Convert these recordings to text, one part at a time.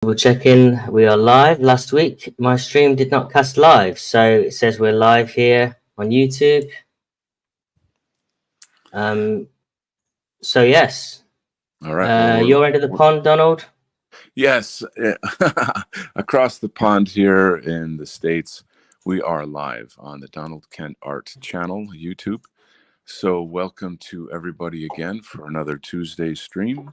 We'll check in. We are live. Last week, my stream did not cast live, so it says we're live here on YouTube. So yes. All right. Well, your end of the pond, Donald. Yes, across the pond here in the States, we are live on the Donald Kent Art channel, YouTube. So welcome to everybody again for another Tuesday stream.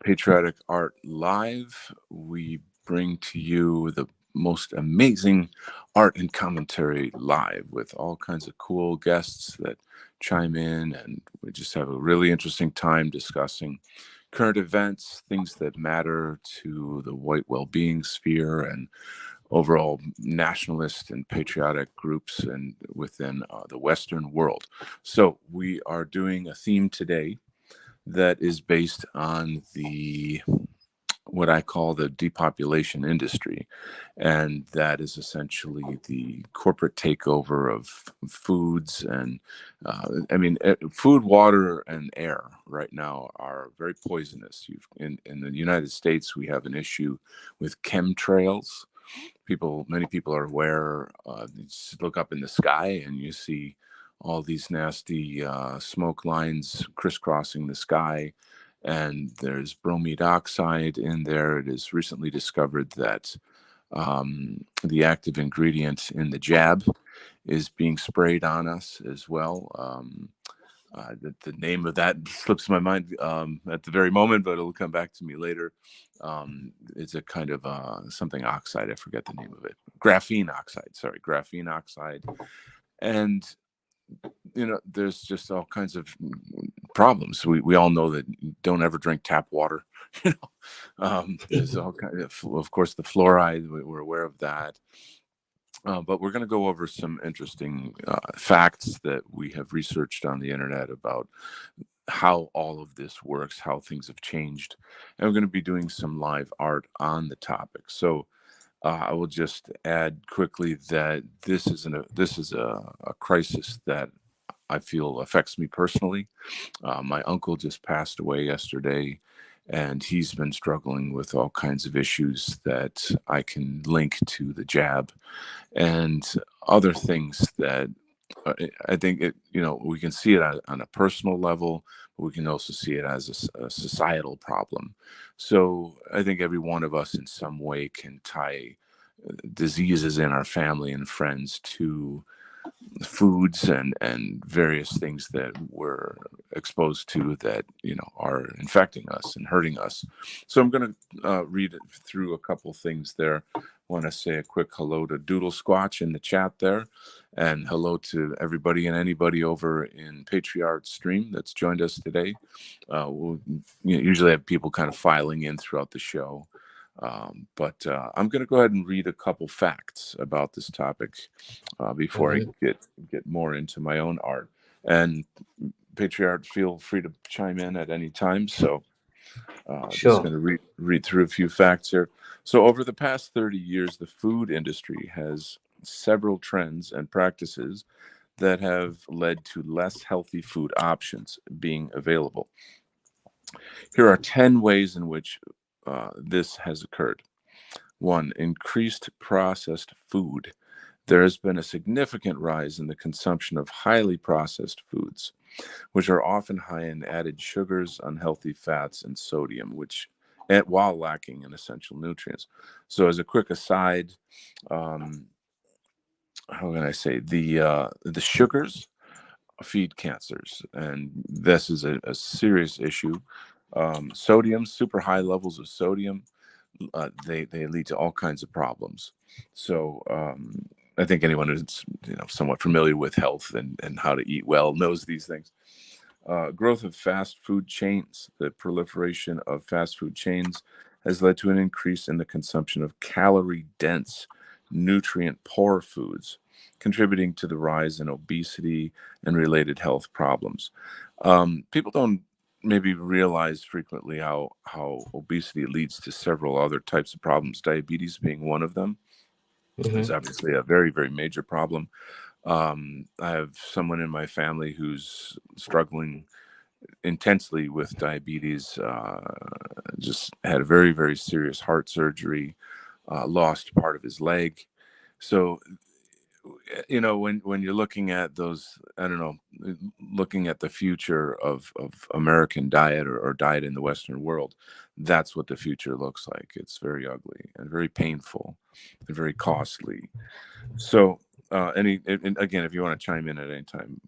Patriotic Art Live. We bring to you the most amazing art and commentary live with all kinds of cool guests that chime in, and we just have a really interesting time discussing current events, things that matter to the white well-being sphere and overall nationalist and patriotic groups and within the Western world. So we are doing a theme today that is based on what I call the depopulation industry. And that is essentially the corporate takeover of foods. And food, water, and air right now are very poisonous. In the United States, we have an issue with chemtrails. Many people are aware, you just look up in the sky and you see all these nasty smoke lines crisscrossing the sky, and there's bromide oxide in there. It is recently discovered that the active ingredient in the jab is being sprayed on us as well. The name of that slips my mind at the very moment, but it'll come back to me later. It's a kind of something oxide. I forget the name of it. Graphene oxide. And there's just all kinds of problems. We all know that don't ever drink tap water. There's all kind of course, the fluoride. We're aware of that. But we're going to go over some interesting facts that we have researched on the internet about how all of this works, how things have changed, and we're going to be doing some live art on the topic. So I will just add quickly that this is a crisis that I feel affects me personally. My uncle just passed away yesterday, and he's been struggling with all kinds of issues that I can link to the jab and other things that I think we can see it on a personal level, but we can also see it as a societal problem. So I think every one of us in some way can tie diseases in our family and friends to foods and various things that we're exposed to that are infecting us and hurting us. So I'm going to read through a couple things there. I want to say a quick hello to Doodle Squatch in the chat there, and hello to everybody and anybody over in PatriArt stream that's joined us today. We'll usually have people kind of filing in throughout the show. But I'm going to go ahead and read a couple facts about this topic before I get more into my own art. And PatriArt, feel free to chime in at any time. So just going to read through a few facts here. So over the past 30 years, the food industry has several trends and practices that have led to less healthy food options being available. Here are 10 ways in which this has occurred. 1, increased processed food. There has been a significant rise in the consumption of highly processed foods, which are often high in added sugars, unhealthy fats, and sodium, while lacking in essential nutrients. So as a quick aside, how can I say, the sugars feed cancers, and this is a serious issue. Sodium, super high levels of sodium, they lead to all kinds of problems. So I think anyone who's somewhat familiar with health and how to eat well knows these things. Growth of fast food chains. The proliferation of fast food chains has led to an increase in the consumption of calorie-dense, nutrient-poor foods, contributing to the rise in obesity and related health problems. People don't maybe realize frequently how obesity leads to several other types of problems, diabetes being one of them. It's obviously a very, very major problem. I have someone in my family who's struggling intensely with diabetes, just had a very, very serious heart surgery, lost part of his leg. So, when you're looking at those, I don't know, looking at the future of American diet, or diet in the Western world, that's what the future looks like. It's very ugly and very painful and very costly. So, and again, if you want to chime in at any time,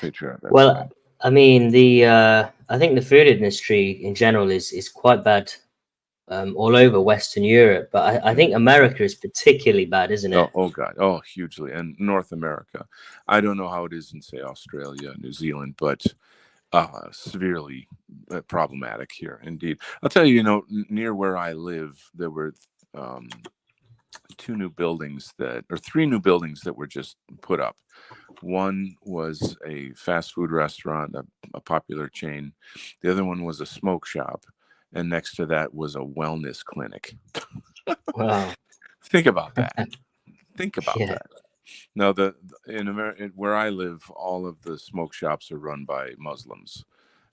Patriot, that's Well, fine. I mean, I think the food industry in general is quite bad all over Western Europe, but I Yeah. think America is particularly bad, isn't Oh, it? oh God. Oh, hugely. And North America. I don't know how it is in, say, Australia, New Zealand, but severely problematic here, indeed. I'll tell you, near where I live, there were um, three new buildings that were just put up. One was a fast food restaurant, a popular chain. The other one was a smoke shop. And next to that was a wellness clinic. Wow. Think about that. Think about Yeah. that. No, in America, where I live, all of the smoke shops are run by Muslims.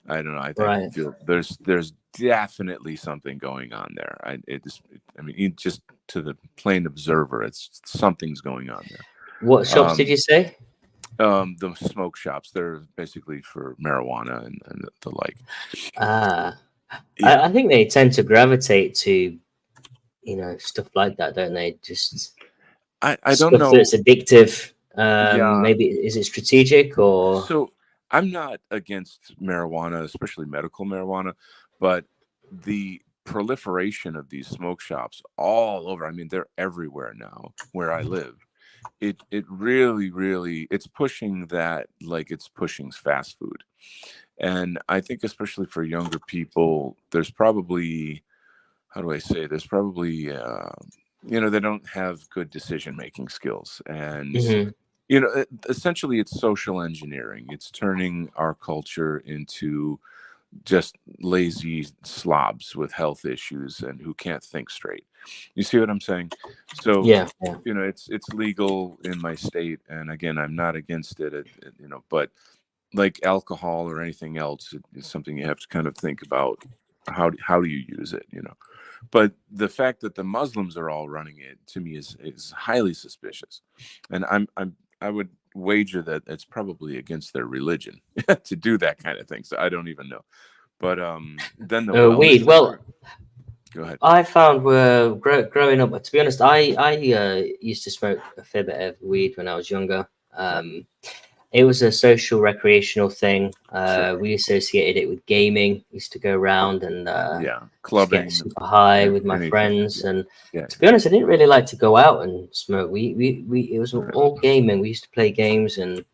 I don't know. I Right. feel there's definitely something going on there. I mean, just to the plain observer, it's something's going on there. What shops did Um, you say? the smoke shops, they're basically for marijuana and the like. Ah, Yeah, I think they tend to gravitate to stuff like that, don't they? Just I don't stuff know. that's addictive. Yeah, Maybe is it strategic or so I'm not against marijuana, especially medical marijuana, but the proliferation of these smoke shops all over, I mean, they're everywhere now where I live. It really, really, it's pushing that, like it's pushing fast food. And I think especially for younger people, there's probably, how do I say, there's probably they don't have good decision making skills. And Mhm. essentially it's social engineering. It's turning our culture into just lazy slobs with health issues and who can't think straight. You see what I'm saying? So, Yeah, yeah. it's legal in my state, and again, I'm not against it, but like alcohol or anything else, it's something you have to kind of think about. How do you use it? But the fact that the Muslims are all running it, to me, is highly suspicious, and I would wager that it's probably against their religion to do that kind of thing. So I don't even know. But then the Weed. wellness Well, center. Go ahead. I found growing up. To be honest, I used to smoke a fair bit of weed when I was younger. Right. It was a social recreational thing. Sure. We associated it with gaming. Used to go around and Yeah. just get Clubbing. super high with my Anything. friends. Yeah. And Yeah. to be honest, I didn't really like to go out and smoke. We it was Really. all gaming. We used to play games and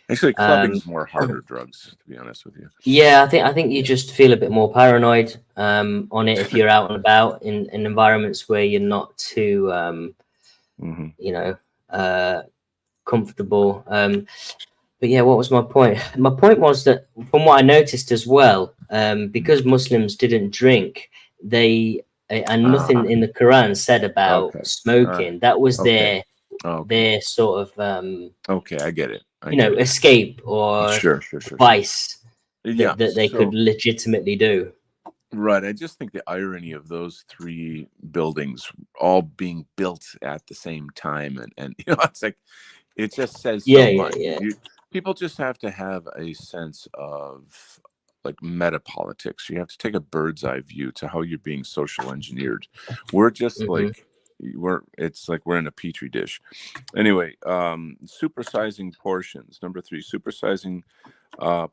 Actually, um, clubbing's more harder drugs, to be honest with you. yeah, I think you Yeah. just feel a bit more paranoid on it if you're out and about in environments where you're not too Hmm. you know uh, comfortable. But yeah, what was my point? My point was that from what I noticed as well, because Muslims didn't drink, they and nothing Ah. in the Quran said about Okay. Uh, smoking. That was okay. Okay. their sort of Okay. I get it. I get it. escape or Sure. Sure. Sure. Sure. vice Yeah. that they could So, legitimately do. right. I just think the irony of those three buildings all being built at the same time, and it's like it just says Yeah, so yeah, much. yeah. People just have to have a sense of like meta politics. You have to take a bird's eye view to how you're being social engineered. We're just Hmm. like it's like we're in a petri dish. Anyway, supersizing portions. Number three, supersizing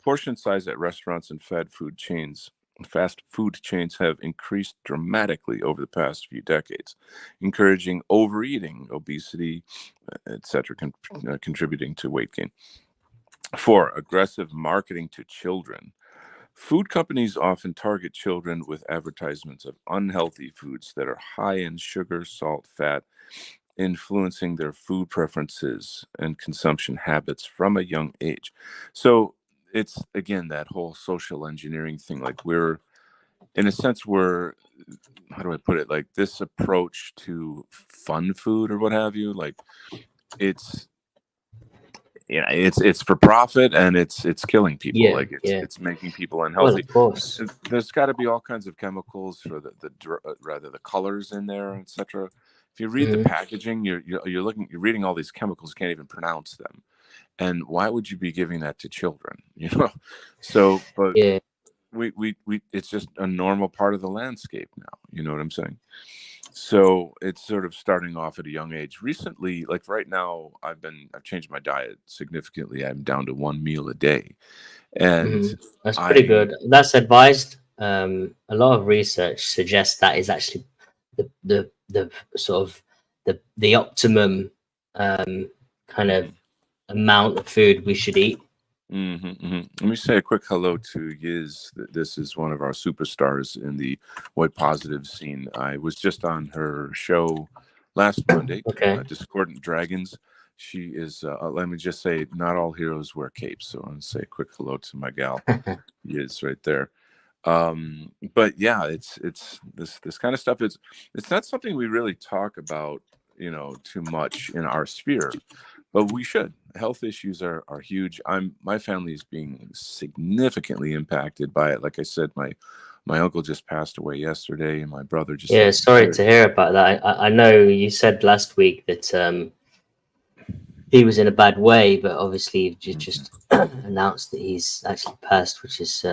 portion size at restaurants and fast food chains have increased dramatically over the past few decades, encouraging overeating, obesity, etc., contributing to weight gain. Four, aggressive marketing to children. Food companies often target children with advertisements of unhealthy foods that are high in sugar, salt, fat, influencing their food preferences and consumption habits from a young age. So it's again that whole social engineering thing. Like in a sense, how do I put it? Like this approach to fun food or what have you. Like it's you know, it's for profit, and it's killing people. Yeah, Like yeah. it's making people Well, unhealthy. of course. There's got to be all kinds of chemicals for rather the colors in there, etc. If you read the Hmm. packaging, you're reading all these chemicals, you can't even pronounce them. And why would you be giving that to children? You know, so but Yeah. we it's just a normal part of the landscape now. You know what I'm saying? So it's sort of starting off at a young age. Recently, like right now, I've changed my diet significantly. I'm down to one meal a day, and Hmm. That's pretty I good. That's advised. A lot of research suggests that is actually the sort of the optimum kind of mhm, amount of food we should eat. Let me say a quick hello to Yiz. This is one of our superstars in the white positive scene. I was just on her show last Monday, Okay. Discordant Dragons. She is, let me just say, not all heroes wear capes. So I want to say a quick hello to my gal, Yiz, right there. But yeah, it's this kind of stuff. It's not something we really talk about, too much in our sphere, but we should. Health issues are huge. My family is being significantly impacted by it. Like I said, my uncle just passed away yesterday, and my brother just Yeah, had sorry to hear about that. I know you said last week that he was in a bad way, but obviously you've Mhm. just announced that he's actually passed, which is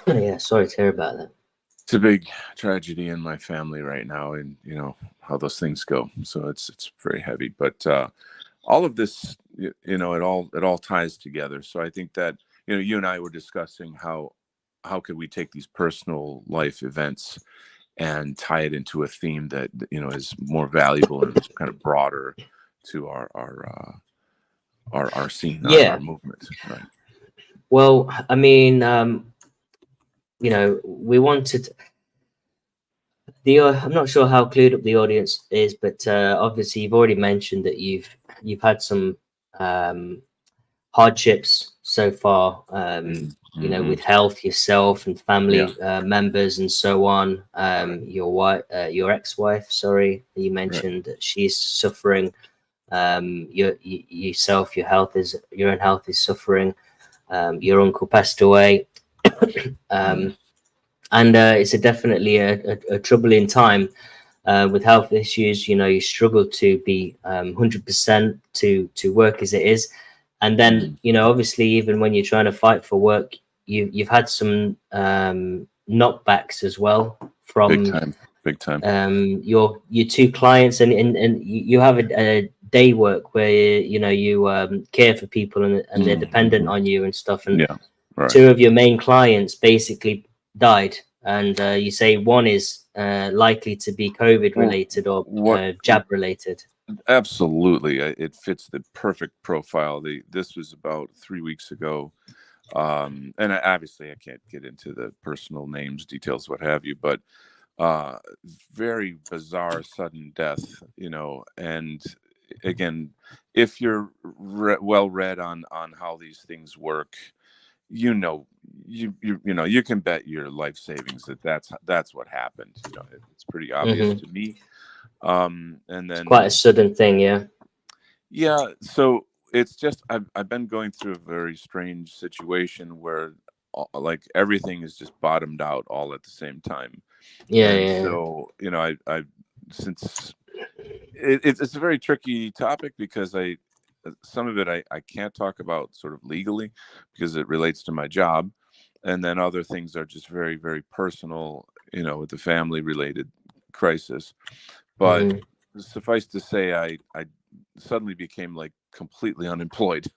yeah, sorry to hear about that. It's a big tragedy in my family right now, and how those things go. So it's very heavy, but all of this, it all ties together. So I think that you and I were discussing how could we take these personal life events and tie it into a theme that is more valuable and it's kind of broader to our scene, our Yeah, movement, right? well, I mean, we wanted I'm not sure how clued up the audience is, but obviously you've already mentioned that you've had some um, hardships so far, Mm-hmm. with health, yourself, and Yeah, family members, and so on. right, Your wife, your ex-wife, sorry, you right. mentioned that she's suffering. Yourself, your own health is suffering. Your uncle passed away, Mm-hmm. and it's definitely a troubling time with health issues. You struggle to be 100% to work as it is, and then Mm-hmm. obviously even when you're trying to fight for work, you've had some knockbacks as well Big from time, big time. your two clients, and you have a day work where you care for people, and they're dependent Mm-hmm. on you and stuff, and Yeah, right. two of your main clients basically died, and you say one is likely to be COVID Well, related or what jab related. absolutely, it fits the perfect profile. This was about 3 weeks ago. And obviously I can't get into the personal names, details, what have you, but uh very bizarre sudden death, and again, if you're well read on how these things work, you know you can bet your life savings that's what happened. It's pretty obvious Hmm. to me. And It's quite a then sudden thing, yeah. yeah, so it's just I've been going through a very strange situation where like everything is just bottomed out all at the same time. Yeah, And yeah, so I since it's a very tricky topic because I some of it I can't talk about sort of legally because it relates to my job, and then other things are just very very personal, with the family related crisis. yeah. But suffice to say, I suddenly became like completely unemployed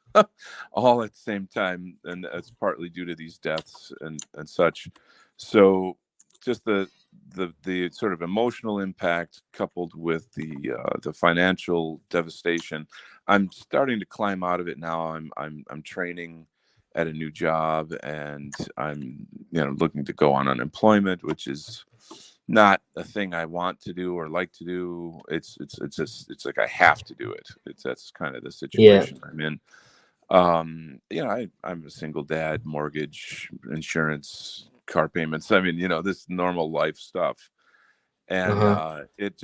all at the same time, and that's partly due to these deaths and such. So just the sort of emotional impact coupled with the financial devastation, I'm starting to climb out of it now. I'm training at a new job, and I'm looking to go on unemployment, which is not a thing I want to do or like to do. It's just it's like I have to do it. That's kind of the Yeah. situation I'm in. I'm a single dad, mortgage, insurance, car payments. I mean, this normal life stuff. And Uh-huh. it's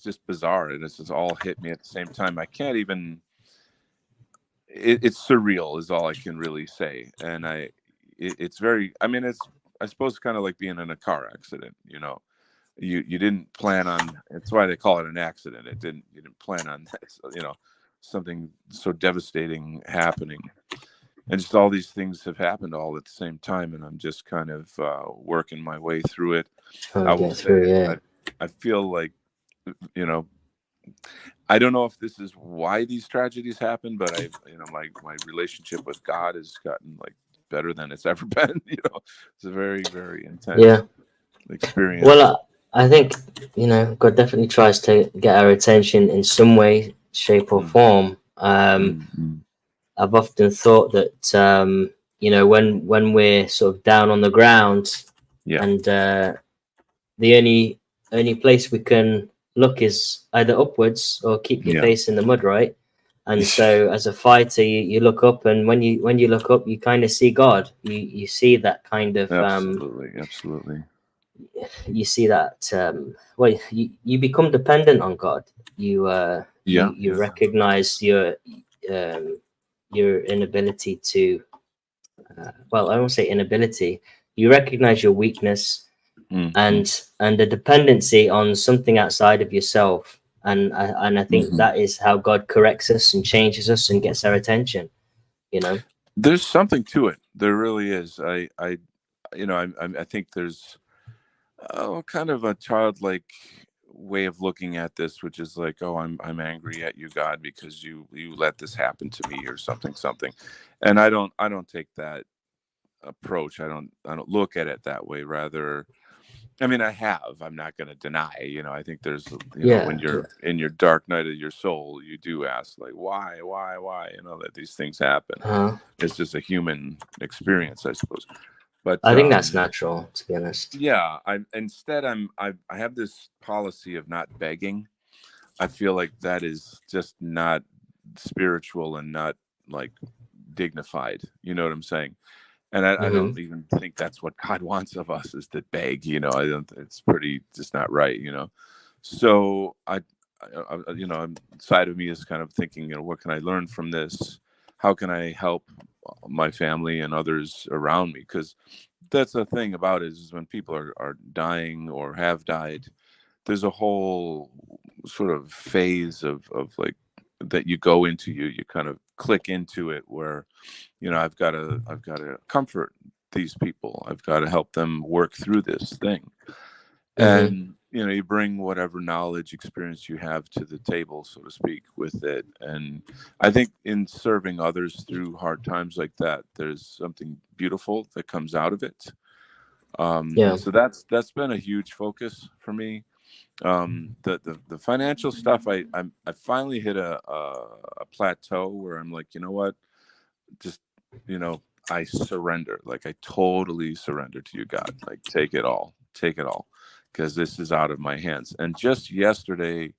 just bizarre. And it's just all hit me at the same time. I can't even it's surreal is all I can really say. And it's very, I mean, it's, I suppose, kind of like being in a car accident, you know. You didn't plan on, it's why they call it an accident. You didn't plan on that, you know, something so devastating happening. And just all these things have happened all at the same time, and I'm just kind of working my way through it. Trying I to will get say through. Yeah. I feel like, you know, I don't know if this is why these tragedies happen, but you know, my relationship with God has gotten like better than it's ever been. You know, it's a very, very intense Yeah. Well, experience. I think, God definitely tries to get our attention in some way, shape, or Mm, form. mm, mm. I've often thought that, when we're sort of down on the ground, Yeah, and the only place we can look is either upwards or keep your yeah, face in the mud, right? And so, as a fighter, you look up, and when you look up, you kind of see God. You see that kind of absolutely, absolutely. you see that well, you become dependent on God. You Yeah, you yeah. recognize um, your inability to well, I won't say inability. You recognize your weakness, Mm-hmm, and the dependency on something outside of yourself. And I think mm-hmm. that is how God corrects us and changes us and gets our attention. You know. There's something to it. There really is. You know, I think there's kind of a childlike way of looking at this, which is like, oh, I'm angry at you, God, because you let this happen to me or something, something. And I don't take that approach. I don't look at it that way. Rather, I mean, I'm not going to deny, you know, I think there's, you know, when Yeah. you're in your dark night of your soul, you do ask like, why, you know, that these things happen. uh, It's just a human experience, I suppose. But I think that's natural, to be honest. yeah, I have this policy of not begging. I feel like that is just not spiritual and not like dignified. You know what I'm saying? And I Hmm. don't even think that's what God wants of us, is to beg. You know, I don't. It's pretty just not right. You know, so you know, side of me is kind of thinking, you know, what can I learn from this? How can I help my family and others around me? Because that's the thing about it, is when people are dying or have died, there's a whole sort of phase of like that you go into, you kind of click into it where, you know, I've got to comfort these people, I've got to help them work through this thing. Hmm. And you know, you bring whatever knowledge, experience you have to the table, so to speak, with it. And I think in serving others through hard times like that, there's something beautiful that comes out of it. Yeah. So that's been a huge focus for me. The financial stuff, I finally hit a plateau where I'm like, you know what, just, you know, I surrender. Like, I totally surrender to you, God. Like, take it all, because this is out of my hands. And just yesterday,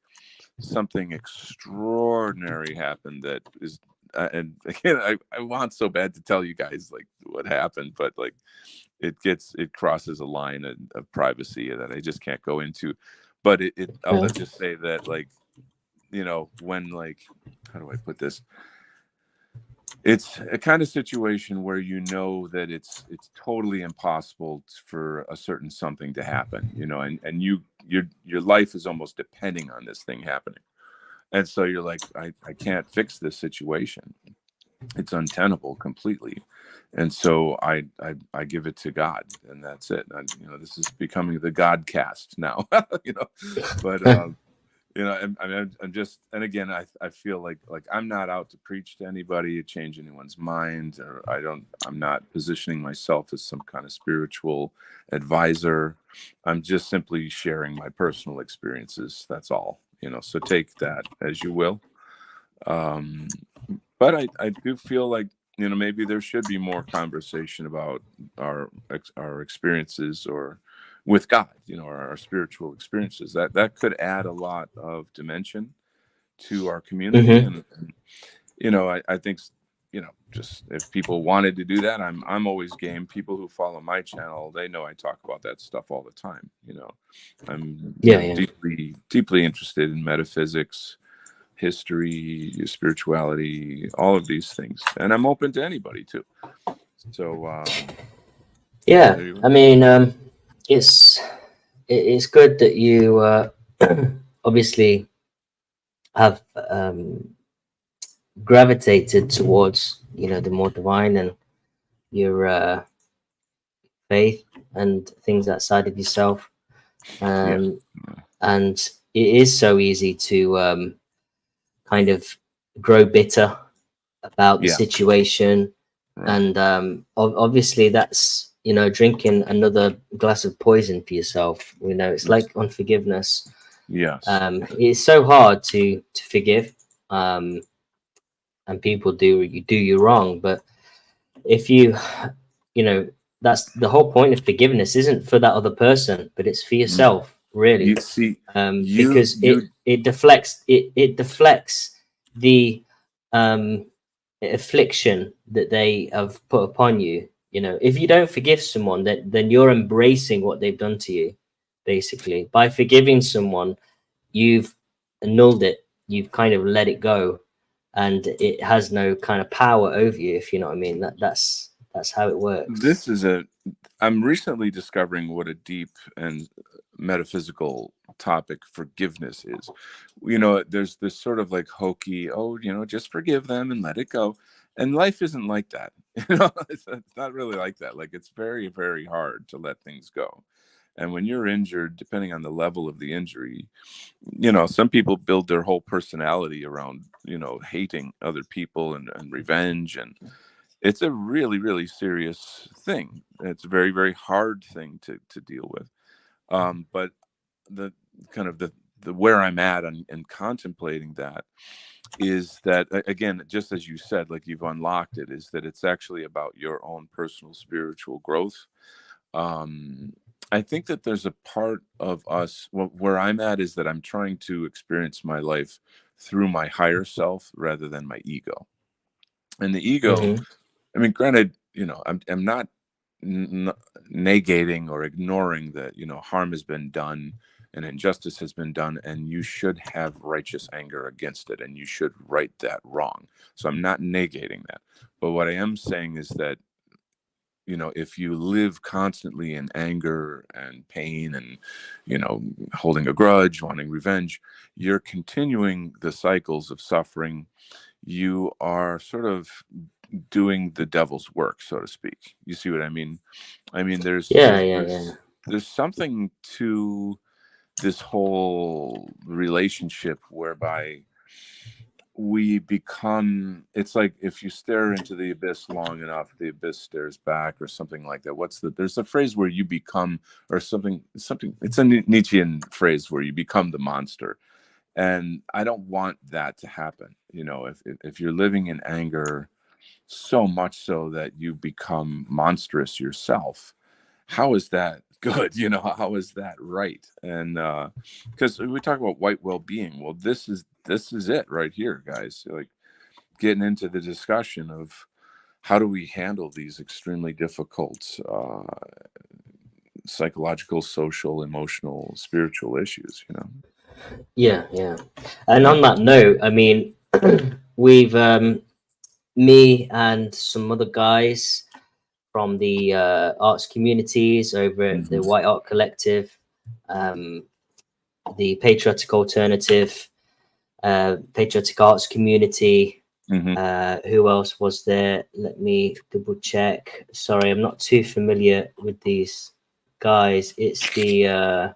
something extraordinary happened that is, and again, I want so bad to tell you guys like what happened, but like it crosses a line of privacy that I just can't go into. But I'll Okay. just say that, like, you know, when, like, how do I put this? It's a kind of situation where you know that it's totally impossible for a certain something to happen, you know, and your life is almost depending on this thing happening. And so you're like, I can't fix this situation. It's untenable completely. And so I give it to God, and that's it. You know, this is becoming the God cast now, you know, but you know, I'm just, and again, I feel like I'm not out to preach to anybody, change anyone's mind, or I'm not positioning myself as some kind of spiritual advisor. I'm just simply sharing my personal experiences. That's all, you know, so take that as you will. Um, but I do feel like, you know, maybe there should be more conversation about our experiences, or with God, you know, our spiritual experiences. That could add a lot of dimension to our community. Hmm. And you know, I think, you know, just if people wanted to do that, I'm always game. People who follow my channel, they know I talk about that stuff all the time. You know, I'm, you Yeah. know, Yeah. deeply interested in metaphysics, history, spirituality, all of these things. And I'm open to anybody too. So Yeah, there you go. I mean, it's good that you obviously have gravitated towards, you know, the more divine and your faith and things outside of yourself. Yeah. And it is so easy to kind of grow bitter about the Yeah. situation. Right. And obviously that's, you know, drinking another glass of poison for yourself. You know, it's like unforgiveness. Yes. It's so hard to forgive, and people do you wrong. But if you, you know, that's the whole point of forgiveness, isn't for that other person, but it's for Mm. yourself, really. You see, Because it deflects it deflects the affliction that they have put upon you. You know, if you don't forgive someone, then you're embracing what they've done to you. Basically, by forgiving someone, you've annulled it. You've kind of let it go, and it has no kind of power over you. If you know what I mean. That's how it works. this is I'm recently discovering what a deep and metaphysical topic forgiveness is. You know, there's this sort of like hokey, oh, you know, just forgive them and let it go. And life isn't like that. You know, it's not really like that. Like, it's very, very hard to let things go. And when you're injured, depending on the level of the injury, you know, some people build their whole personality around, you know, hating other people and revenge. And it's a really, really serious thing. It's a very, very hard thing to deal with. But the kind of the where I'm at and contemplating that is that, again, just as you said, like you've unlocked it, is that it's actually about your own personal spiritual growth. um I think that there's a part of us, where I'm at, is that I'm trying to experience my life through my higher self rather than my ego. And the ego, Hmm. I mean, granted, you know, I'm not negating or ignoring that, you know, harm has been done and injustice has been done, and you should have righteous anger against it, and you should right that wrong. So I'm not negating that. But what I am saying is that, you know, if you live constantly in anger and pain and, you know, holding a grudge, wanting revenge, you're continuing the cycles of suffering. You are sort of doing the devil's work, so to speak. You see what I mean? I mean, Yeah, yeah, yeah. there's something to this whole relationship whereby we become, it's like if you stare into the abyss long enough, the abyss stares back, or something like that. There's a phrase where you become, or something, it's a Nietzschean phrase where you become the monster. And I don't want that to happen. You know, if you're living in anger so much so that you become monstrous yourself, how is that good? You know, how is that right? And because we talk about white well-being, well, this is it right here, guys. Like, getting into the discussion of how do we handle these extremely difficult psychological, social, emotional, spiritual issues, you know? Yeah, yeah. And Yeah. on that note, I mean, we've me and some other guys from the arts communities over at the Hmm. White Art Collective, um, the Patriotic Alternative, Patriotic Arts Community. Hmm. Who else was there? Let me double check. Sorry, I'm not too familiar with these guys. It's the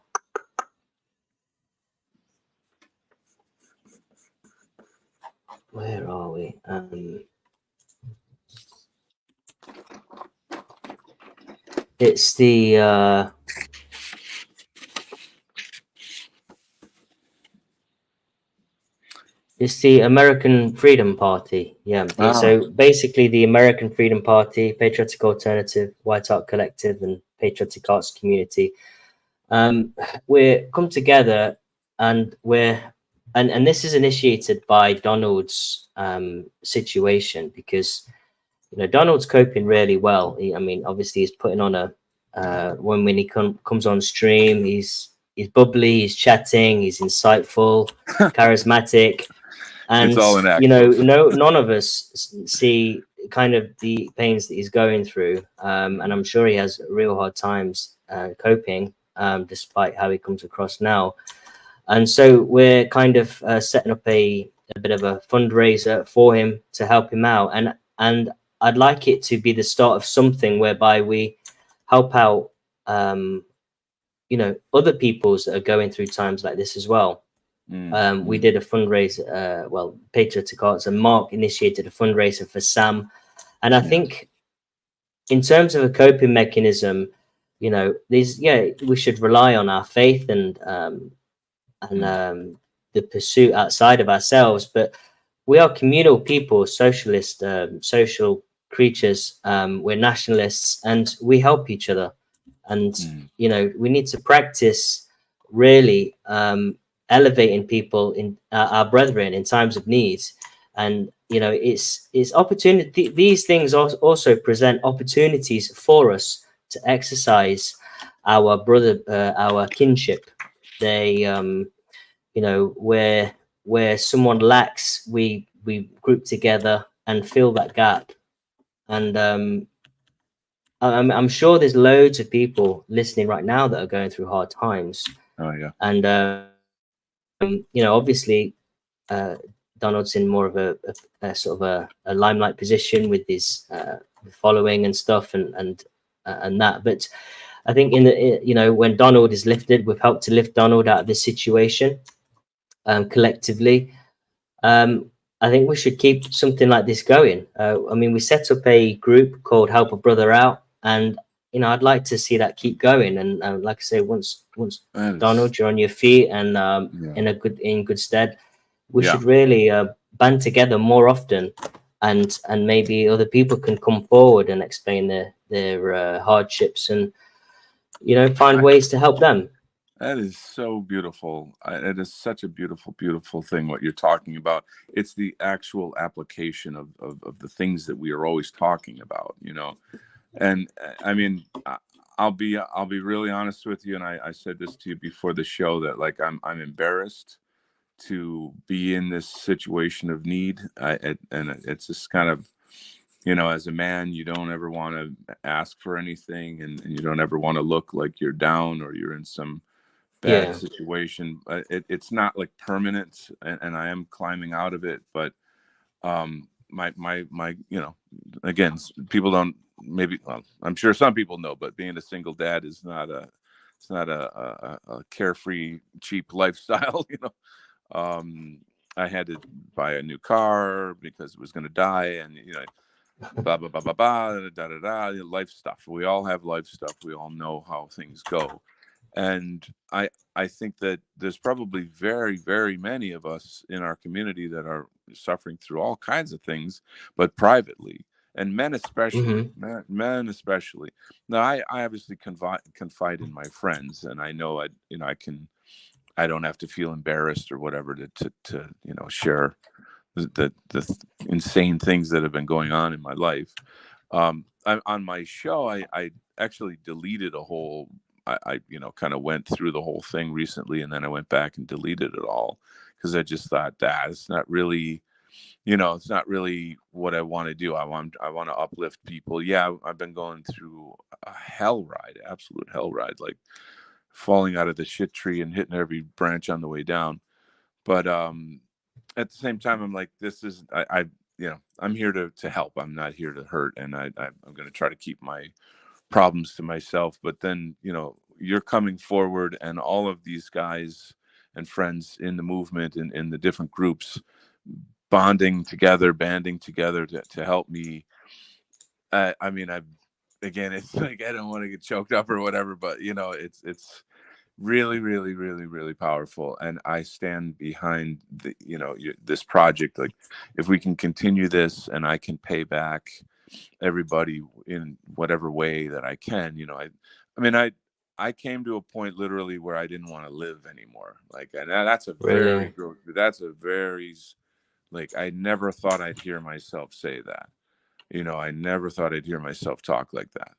where are we? It's the it's the American Freedom Party. Yeah. Ah. So basically, the American Freedom Party, Patriotic Alternative, White Art Collective, and Patriotic Arts Community. We're come together, and and this is initiated by Donald's situation, because, you know, Donald's coping really well. I mean, obviously, he's putting on a when he comes on stream, he's bubbly, he's chatting, he's insightful, charismatic. It's And all inactive. no, none of us see kind of the pains that he's going through, and I'm sure he has real hard times coping, despite how he comes across now. And so we're kind of setting up a bit of a fundraiser for him to help him out, and I'd like it to be the start of something whereby we help out, other peoples that are going through times like this as well. We did a fundraiser, Patriotic Arts, and Mark initiated a fundraiser for Sam. And I think in terms of a coping mechanism, we should rely on our faith and the pursuit outside of ourselves. But we are communal people, socialist, social creatures. We're nationalists, and we help each other. And we need to practice really elevating people in our brethren in times of need. And it's opportunity. These things also present opportunities for us to exercise our our kinship. They where someone lacks, we group together and fill that gap. And I'm sure there's loads of people listening right now that are going through hard times. Oh yeah. And obviously, Donald's in more of a sort of a limelight position with his following and stuff, and that. But I think when Donald is lifted, we've helped to lift Donald out of this situation collectively. I think we should keep something like this going. I mean, we set up a group called Help a Brother Out, and I'd like to see that keep going. And like I say, once Donald, you're on your feet and in good stead, we should really band together more often, and maybe other people can come forward and explain their hardships and find ways to help them. That is so beautiful. It is such a beautiful, beautiful thing what you're talking about. It's the actual application of the things that we are always talking about, And I mean, I'll be really honest with you. And I said this to you before the show that like I'm embarrassed to be in this situation of need. And it's just kind of, as a man, you don't ever want to ask for anything, and you don't ever want to look like you're down or you're in some bad situation. It's not like permanent, and I am climbing out of it. But my again, people don't maybe. Well, I'm sure some people know, but being a single dad is not a carefree, cheap lifestyle. I had to buy a new car because it was going to die, and blah blah blah blah blah da da da. Life stuff. We all have life stuff. We all know how things go. And I think that there's probably very, very many of us in our community that are suffering through all kinds of things, but privately, and men especially, men especially. Now, I obviously confide in my friends, and I know I don't have to feel embarrassed or whatever to share the insane things that have been going on in my life. On my show, I actually deleted a whole. I kind of went through the whole thing recently, and then I went back and deleted it all because I just thought that it's not really, it's not really what I want to do. I want to uplift people. Yeah, I've been going through a hell ride, absolute hell ride, like falling out of the shit tree and hitting every branch on the way down. But at the same time, I'm like, this is I'm here to help. I'm not here to hurt, and I'm going to try to keep my problems to myself. But then you're coming forward, and all of these guys and friends in the movement and in the different groups banding together to help me. I mean, it's like I don't want to get choked up or whatever, but it's really, really, really, really powerful, and I stand behind this project. Like, if we can continue this, and I can pay back everybody in whatever way that I can, I came to a point literally where I didn't want to live anymore. Like, and that's a very like, I never thought I'd hear myself say that. I never thought I'd hear myself talk like that.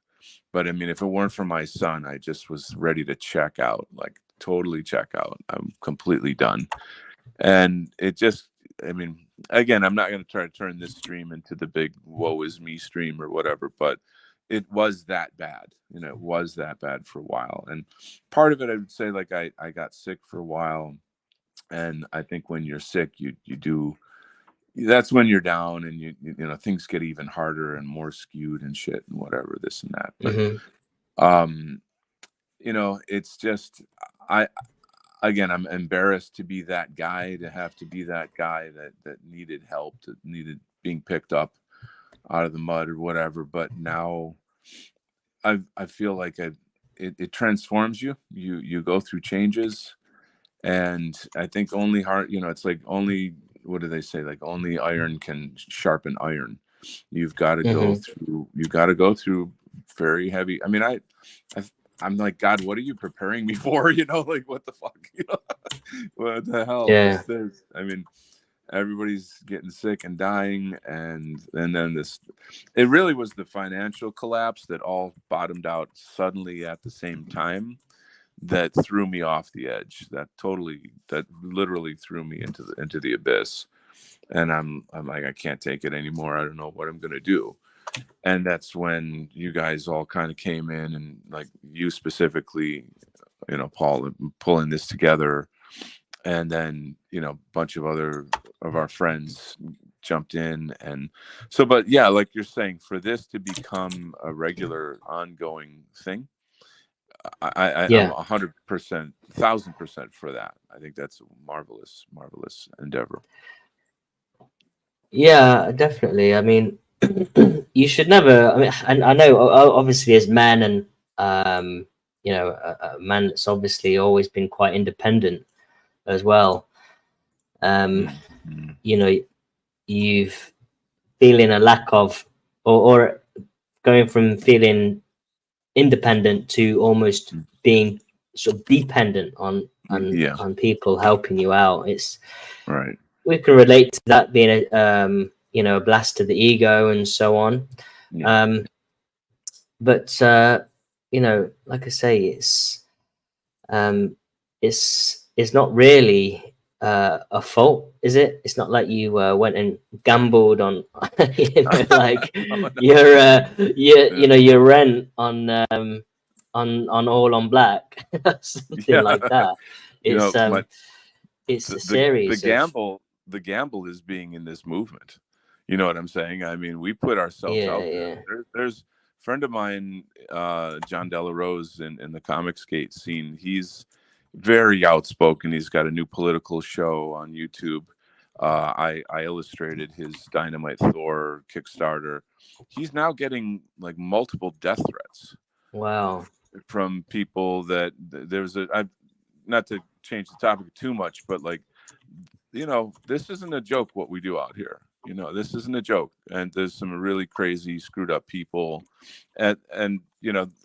But I mean, if it weren't for my son, I just was ready to check out, like totally check out. I'm completely done. And it just, I mean, again, I'm not going to try to turn this stream into the big woe is me stream or whatever, but it was that bad. It was that bad for a while. And part of it, I would say, like, I got sick for a while. And I think when you're sick, you do, that's when you're down, and things get even harder and more skewed and shit and whatever, this and that. But, it's just, I'm embarrassed to be that guy, to have to be that guy that needed help, that needed being picked up out of the mud or whatever. But now I feel like it transforms you. You go through changes, and I think only it's like, only, what do they say? Like, only iron can sharpen iron. You've got to go through very heavy. I mean, I'm like, God, what are you preparing me for? Like, what the fuck? What the hell? Yeah. I mean, everybody's getting sick and dying, and then it really was the financial collapse that all bottomed out suddenly at the same time that threw me off the edge. That literally threw me into the abyss. And I'm like, I can't take it anymore. I don't know what I'm gonna do. And that's when you guys all kind of came in, and, like, you specifically, Paul, pulling this together. And then, a bunch of other of our friends jumped in. And so, but yeah, like you're saying, for this to become a regular ongoing thing, I'm 100%, 1,000% for that. I think that's a marvelous endeavor. Yeah, definitely. I mean, you should never. I mean, and I know, obviously, as men, and a man that's obviously always been quite independent as well. You've feeling a lack of, or going from feeling independent to almost being sort of dependent on people helping you out. It's right. We can relate to that being a blast to the ego and so on. Yeah. But like I say, it's not really a fault, is it? It's not like you went and gambled on like your rent on All on Black, something like that. It's it's a series the gamble is being in this movement. You know what I'm saying? I mean, we put ourselves out there. There's a friend of mine, John Delarose, in the comic skate scene. He's very outspoken. He's got a new political show on YouTube. I illustrated his Dynamite Thor Kickstarter. He's now getting, like, multiple death threats. Wow. From people that not to change the topic too much, but, like, this isn't a joke what we do out here. This isn't a joke. And there's some really crazy, screwed up people. And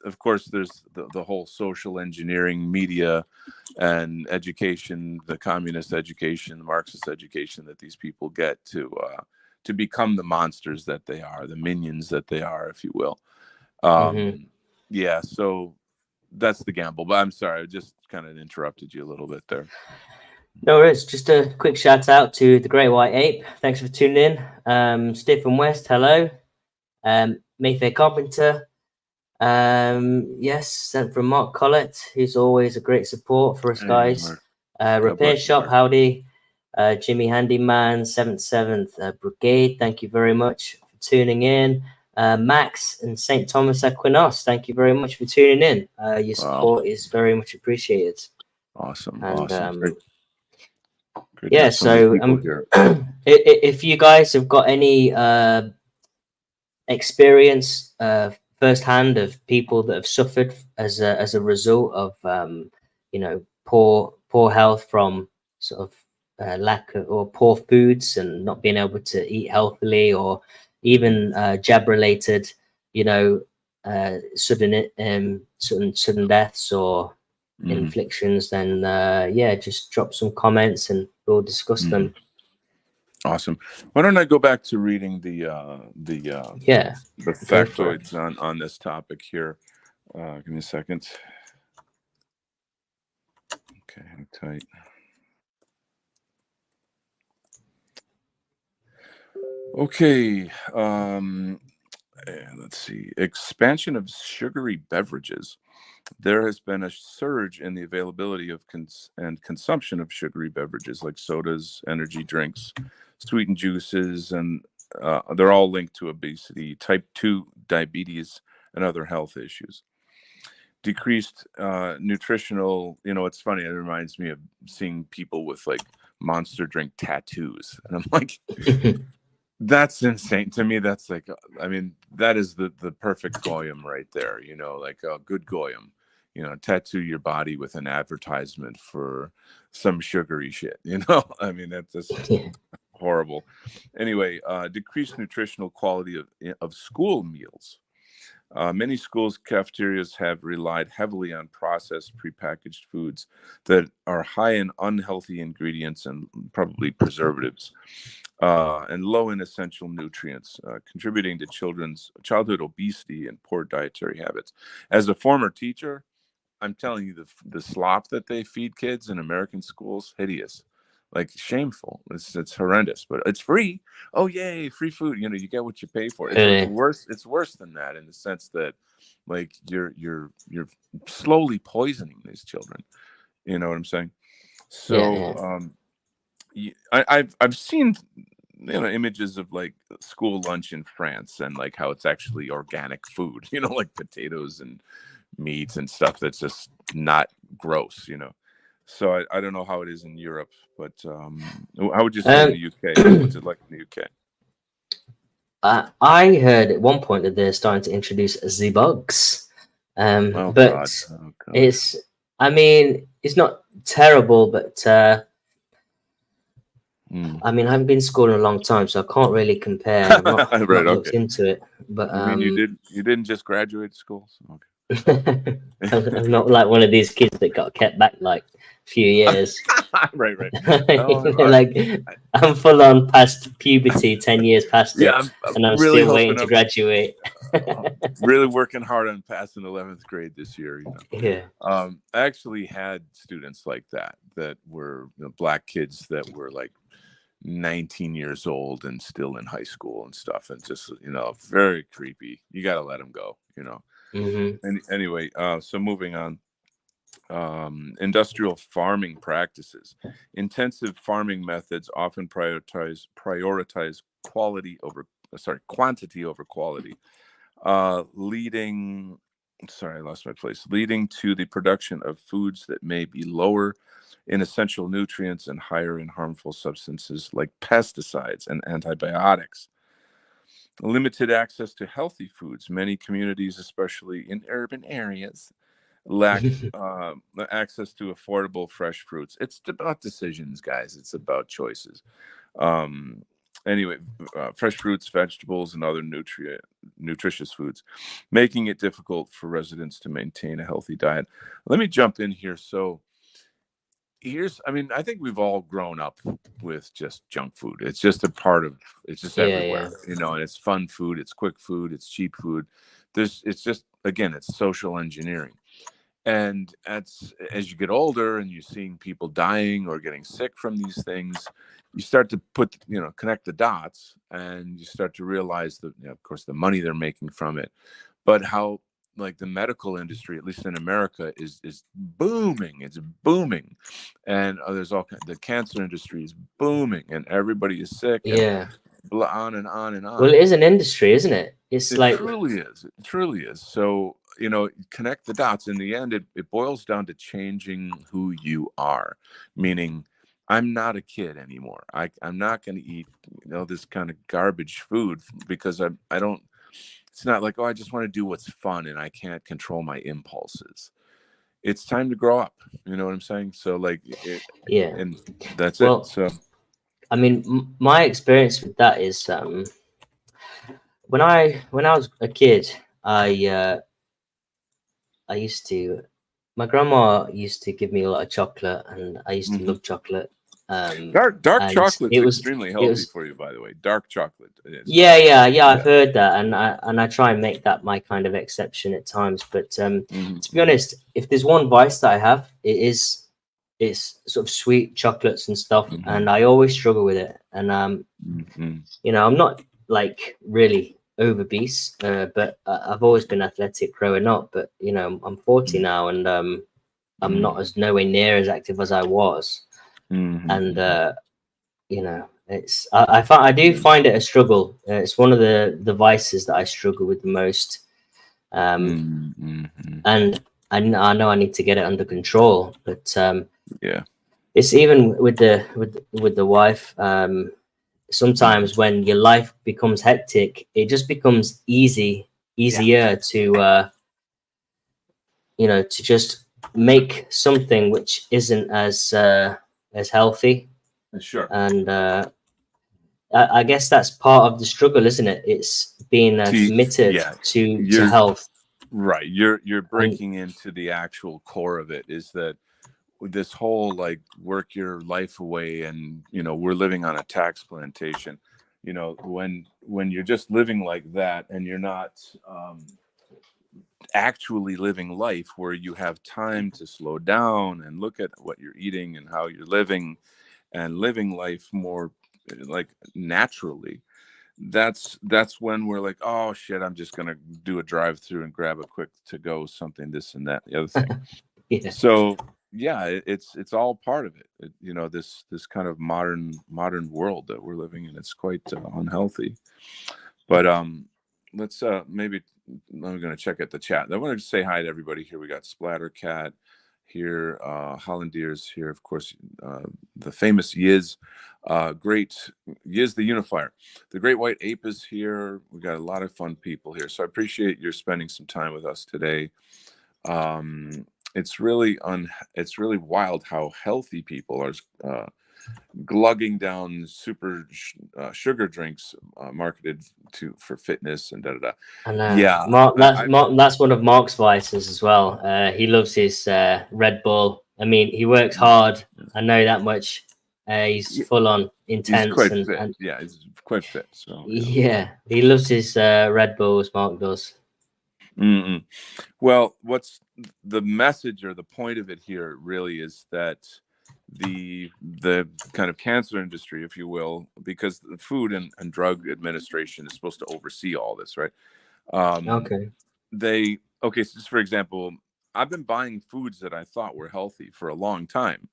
of course, there's the whole social engineering, media and education, the communist education, the Marxist education that these people get to become the monsters that they are, the minions that they are, if you will. Yeah, so that's the gamble. But I'm sorry, I just kind of interrupted you a little bit there. No worries. Just a quick shout out to the Great White Ape. Thanks for tuning in. Stephen West, hello. Mayfair Carpenter. Yes, sent from Mark Collett, who's always a great support for us guys. Repair Shop, howdy. Jimmy Handyman, 7th Brigade, thank you very much for tuning in. Max and St. Thomas Aquinas, thank you very much for tuning in. Your support is very much appreciated. Awesome. And, awesome. Great yeah, so if you guys have got any experience firsthand of people that have suffered as a result of poor health from sort of lack of, or poor foods and not being able to eat healthily, or even jab related sudden deaths or inflictions, then just drop some comments and we'll discuss them. Awesome. Why don't I go back to reading the factoids on this topic here. Give me a second. Okay, hang tight. Okay. Let's see. Expansion of sugary beverages. There has been a surge in the availability of and consumption of sugary beverages like sodas, energy drinks, sweetened juices, and they're all linked to obesity, type 2 diabetes, and other health issues. Decreased nutritional, it's funny, it reminds me of seeing people with like monster drink tattoos. And I'm like, that's insane to me. That's like, I mean, that is the perfect goyim right there. Like a good goyim. Tattoo your body with an advertisement for some sugary shit. I mean, that's just Yeah. horrible. Anyway, decreased nutritional quality of school meals. Many schools' cafeterias have relied heavily on processed, prepackaged foods that are high in unhealthy ingredients and probably preservatives, and low in essential nutrients, contributing to children's childhood obesity and poor dietary habits. As a former teacher, I'm telling you, the slop that they feed kids in American schools, hideous, like shameful. It's horrendous, but it's free. Oh yay, free food! You get what you pay for. It's Really? worse. It's worse than that in the sense that, like, you're slowly poisoning these children. You know what I'm saying? Yeah, So, yeah. I've seen images of like school lunch in France and like how it's actually organic food. Like potatoes and meat and stuff that's just not gross. So I don't know how it is in Europe, but how would you say in the UK? What's it like in the UK? I heard at one point that they're starting to introduce the bugs, Oh but God, oh God. it's, I mean, it's not terrible, but I mean, I haven't been to school in a long time, so I can't really compare, and I've not Right, not looked okay. into it. But You mean you didn't just graduate school? Okay. I'm not like one of these kids that got kept back like a few years. Right. Oh, Like I'm full on past puberty, 10 years past yeah, it, I'm and I'm really still waiting hoping to graduate. I'm really working hard on passing 11th grade this year. Yeah. I actually had students like that were black kids that were like 19 years old and still in high school and stuff, and just very creepy. You got to let them go. Hmm. And anyway, so moving on. Industrial farming practices. Intensive farming methods often prioritize quantity over quality, leading sorry, I lost my place, leading to the production of foods that may be lower in essential nutrients and higher in harmful substances like pesticides and antibiotics. Limited access to healthy foods. Many communities, especially in urban areas, lack access to affordable fresh fruits. It's about decisions, guys. It's about choices. Um, anyway, fresh fruits, vegetables, and other nutritious foods, making it difficult for residents to maintain a healthy diet. Let me jump in here. So I mean, I think we've all grown up with just junk food. It's just it's just Yeah, everywhere, yeah. and it's fun food, it's quick food, it's cheap food. It's just, again, it's social engineering. And as you get older and you're seeing people dying or getting sick from these things, you start to connect the dots, and you start to realize that, of course, the money they're making from it, but how, like, the medical industry, at least in America, is booming. It's booming, and there's the cancer industry is booming, and everybody is sick, and Yeah. on and on and Well, on. it is an industry, isn't it? It's It like, truly is. It truly is. So, connect the dots. In the end, it boils down to changing who you are, meaning I'm not a kid anymore. I'm not going to eat, this kind of garbage food because I don't, it's not like, oh, I just want to do what's fun and I can't control my impulses. It's time to grow up. You know what I'm saying? So, like, yeah. and that's it. Well, So, I mean, my experience with that is when I was a kid, I used to, my grandma used to give me a lot of chocolate, and I used to mhm. love chocolate. Dark And chocolate's extremely it healthy was, for you, by the way. Dark chocolate is. yeah, I've Yeah. heard that, and I try and make that my kind of exception at times. But to be honest, if there's one vice that I have, it's sort of sweet chocolates and stuff, and I always struggle with it. And Mm-hmm. you know, I'm not like really obese, but I've always been athletic growing up. But you know, I'm 40 now, and I'm not as nowhere near as active as I was. And Mm-hmm. you know, it's I do find it a struggle. It's one of the vices that I struggle with the most. Mm-hmm. And I know I need to get it under control, but Yeah. it's even with the wife. Mm-hmm. Sometimes when your life becomes hectic, it just becomes Yeah. easier to you know, to just make something which isn't as healthy. Sure. And I guess that's part of the struggle, isn't it? It's being See, committed yeah, to you're health. right. You're And breaking into the actual core of it. Is that this whole like work your life away, and we're living on a tax plantation. When you're just living like that, and you're not actually living life where you have time to slow down and look at what you're eating and how you're living, and living life more like naturally. That's when we're like, oh shit, I'm just gonna do a drive through and grab a quick to go something, this and that, the other thing. yeah, So yeah, it's all part of it. This kind of modern world that we're living in. It's quite unhealthy. But let's maybe I'm going to check at the chat. I want to say hi to everybody here. We got Splattercat here, Hollandiers here, of course, the famous Yiz, great Yiz the Unifier. The Great White Ape is here. We got a lot of fun people here. So I appreciate your spending some time with us today. It's really it's really wild how healthy people are glugging down sugar drinks marketed for fitness and da da da. I know. Yeah, Mark, that's one of Mark's vices as well. He loves his Red Bull. I mean, he works hard. I know that much. He's full on he's intense quite fit. and Yeah, he's quite fit. So yeah. yeah, he loves his Red Bulls. Mark does. Mm-mm. Well, what's the message or the point of it here really is that the kind of cancer industry, if you will, because the Food and Drug Administration is supposed to oversee all this, right? Um, Okay. okay, so just for example, I've been buying foods that I thought were healthy for a long time,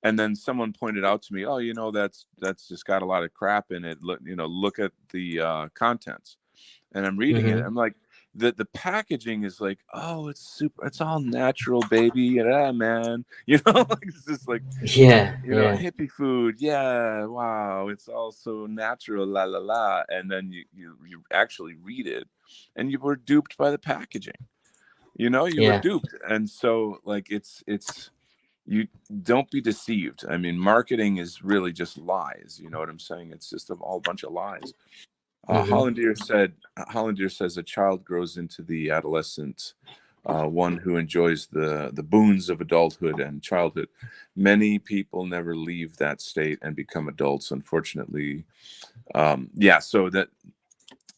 and then someone pointed out to me, oh, that's just got a lot of crap in it. Look at the contents. And I'm reading it. Hmm. I'm like, the packaging is like, oh, it's all natural, baby. Yeah, man. Like it's just like, Yeah, yeah, hippie food. Yeah, wow, it's all so natural, la la la. And then you actually read it, and you were duped by the packaging. You were yeah. duped, and so like it's you don't be deceived. I mean, marketing is really just lies. You know what I'm saying? It's just all a bunch of lies. Hmm. Hollandier says a child grows into the adolescent, one who enjoys the boons of adulthood and childhood. Many people never leave that state and become adults, unfortunately. Yeah, so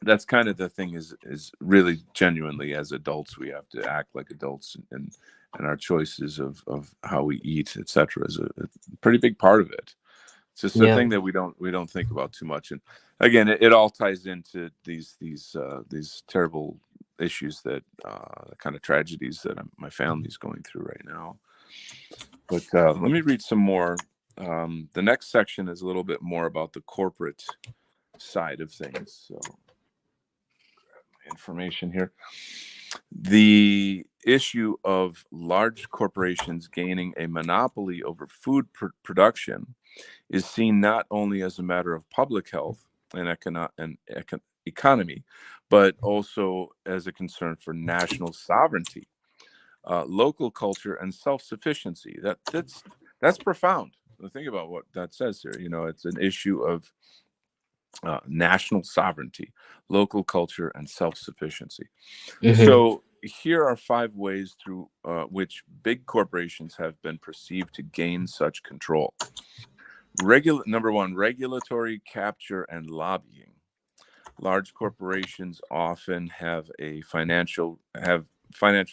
that's kind of the thing is really genuinely as adults we have to act like adults, and our choices of how we eat, etc., is a pretty big part of it. It's just a Yeah, thing that we don't think about too much. And again, it all ties into these terrible issues that kind of tragedies that my family's going through right now. But let me read some more. The next section is a little bit more about the corporate side of things. So information here. The issue of large corporations gaining a monopoly over food production is seen not only as a matter of public health and economy, but also as a concern for national sovereignty, local culture, and self-sufficiency. That's profound. Think about what that says here. It's an issue of national sovereignty, local culture, and self-sufficiency. hmm, So here are 5 ways through which big corporations have been perceived to gain such control. Number 1, regulatory capture and lobbying. Large corporations often have financial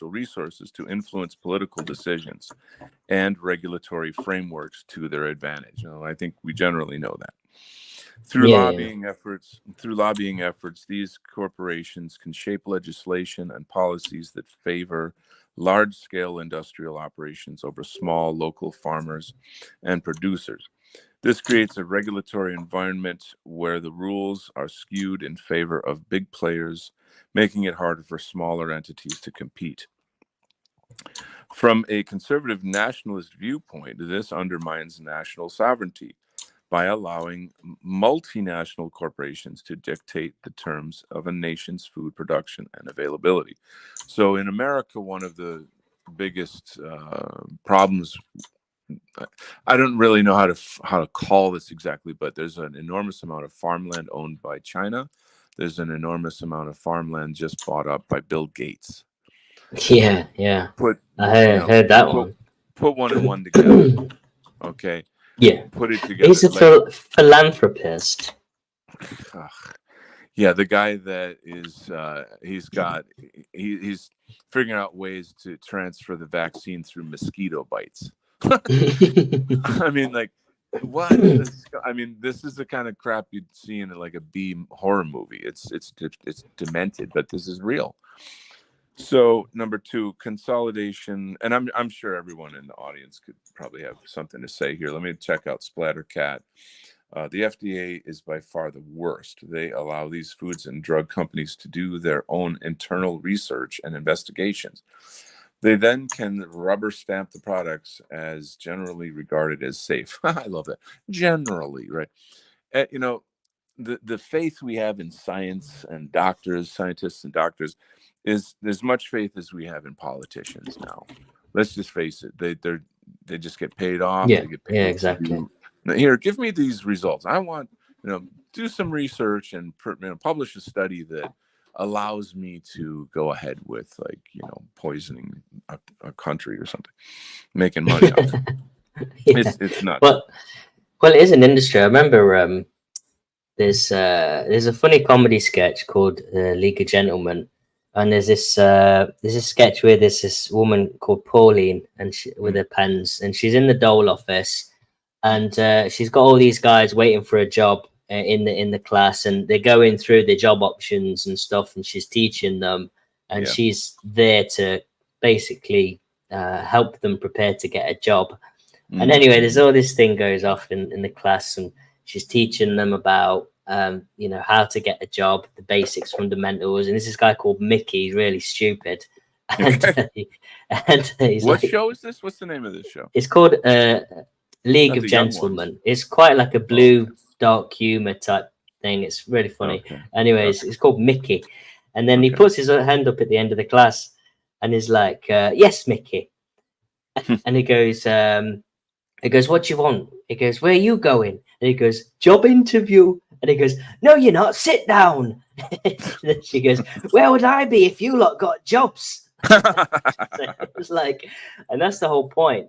resources to influence political decisions and regulatory frameworks to their advantage. I think we generally know that. Through Yeah. lobbying efforts, these corporations can shape legislation and policies that favor large-scale industrial operations over small local farmers and producers. This creates a regulatory environment where the rules are skewed in favor of big players, making it harder for smaller entities to compete. From a conservative nationalist viewpoint, this undermines national sovereignty by allowing multinational corporations to dictate the terms of a nation's food production and availability. So in America, one of the biggest problems, I don't really know how to call this exactly, but there's an enormous amount of farmland owned by China. There's an enormous amount of farmland just bought up by Bill Gates. Yeah, yeah. Put I heard that put, one. put one and one together. Okay, Yeah. put it He's together. a Like, philanthropist. yeah, the guy that is he's figuring out ways to transfer the vaccine through mosquito bites. I mean, like, what? I mean, this is the kind of crap you'd see in like a B horror movie. It's demented, but this is real. So number two, consolidation, and I'm sure everyone in the audience could probably have something to say here. Let me check out Splattercat. The FDA is by far the worst. They allow these foods and drug companies to do their own internal research and investigations. They then can rubber stamp the products as generally regarded as safe. I love that. Generally, right? You know, the faith we have in science and doctors, scientists and doctors, is as much faith as we have in politicians now. Let's just face it. They just get paid off. Yeah, They get yeah, paid to exactly. do. Here, give me these results. I want, do some research and publish a study that allows me to go ahead with, like, poisoning a country or something, making money off. Yeah. It's nuts. Well, it is an industry. I remember there's a funny comedy sketch called League of Gentlemen, and there's a sketch where there's this woman called Pauline, and with her pens, and she's in the Dole office, and she's got all these guys waiting for a job in the class, and they're going through the job options and stuff, and she's teaching them, and she's there to basically help them prepare to get a job. And anyway, there's all this thing goes off in the class, and she's teaching them about how to get a job, the basics, fundamentals. And there's this guy called Mickey, he's really stupid. And, and he's what like, show is this? What's the name of this show? It's called League Not of the young Gentlemen. ones. It's quite like a blue dark humor type thing. It's really funny. Okay. Anyways, it's called Mickey. And then he puts his hand up at the end of the class and is like, yes, Mickey. And he goes, what do you want? He goes, where are you going? And he goes, job interview. And he goes, no, you're not. Sit down. And she goes, where would I be if you lot got jobs? So it was like, and that's the whole point.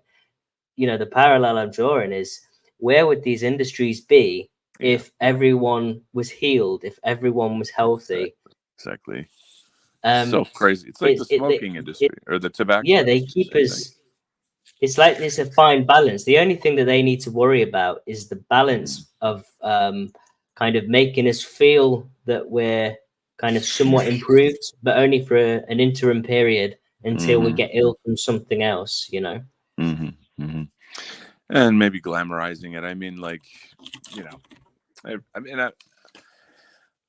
The parallel I'm drawing is, where would these industries be if everyone was healed, if everyone was healthy? Exactly. So crazy. It's like the smoking industry or the tobacco. Yeah, they keep us. It's like there's a fine balance. The only thing that they need to worry about is the balance of kind of making us feel that we're kind of somewhat improved, but only for an interim period until we get ill from something else, And maybe glamorizing it. I mean, like,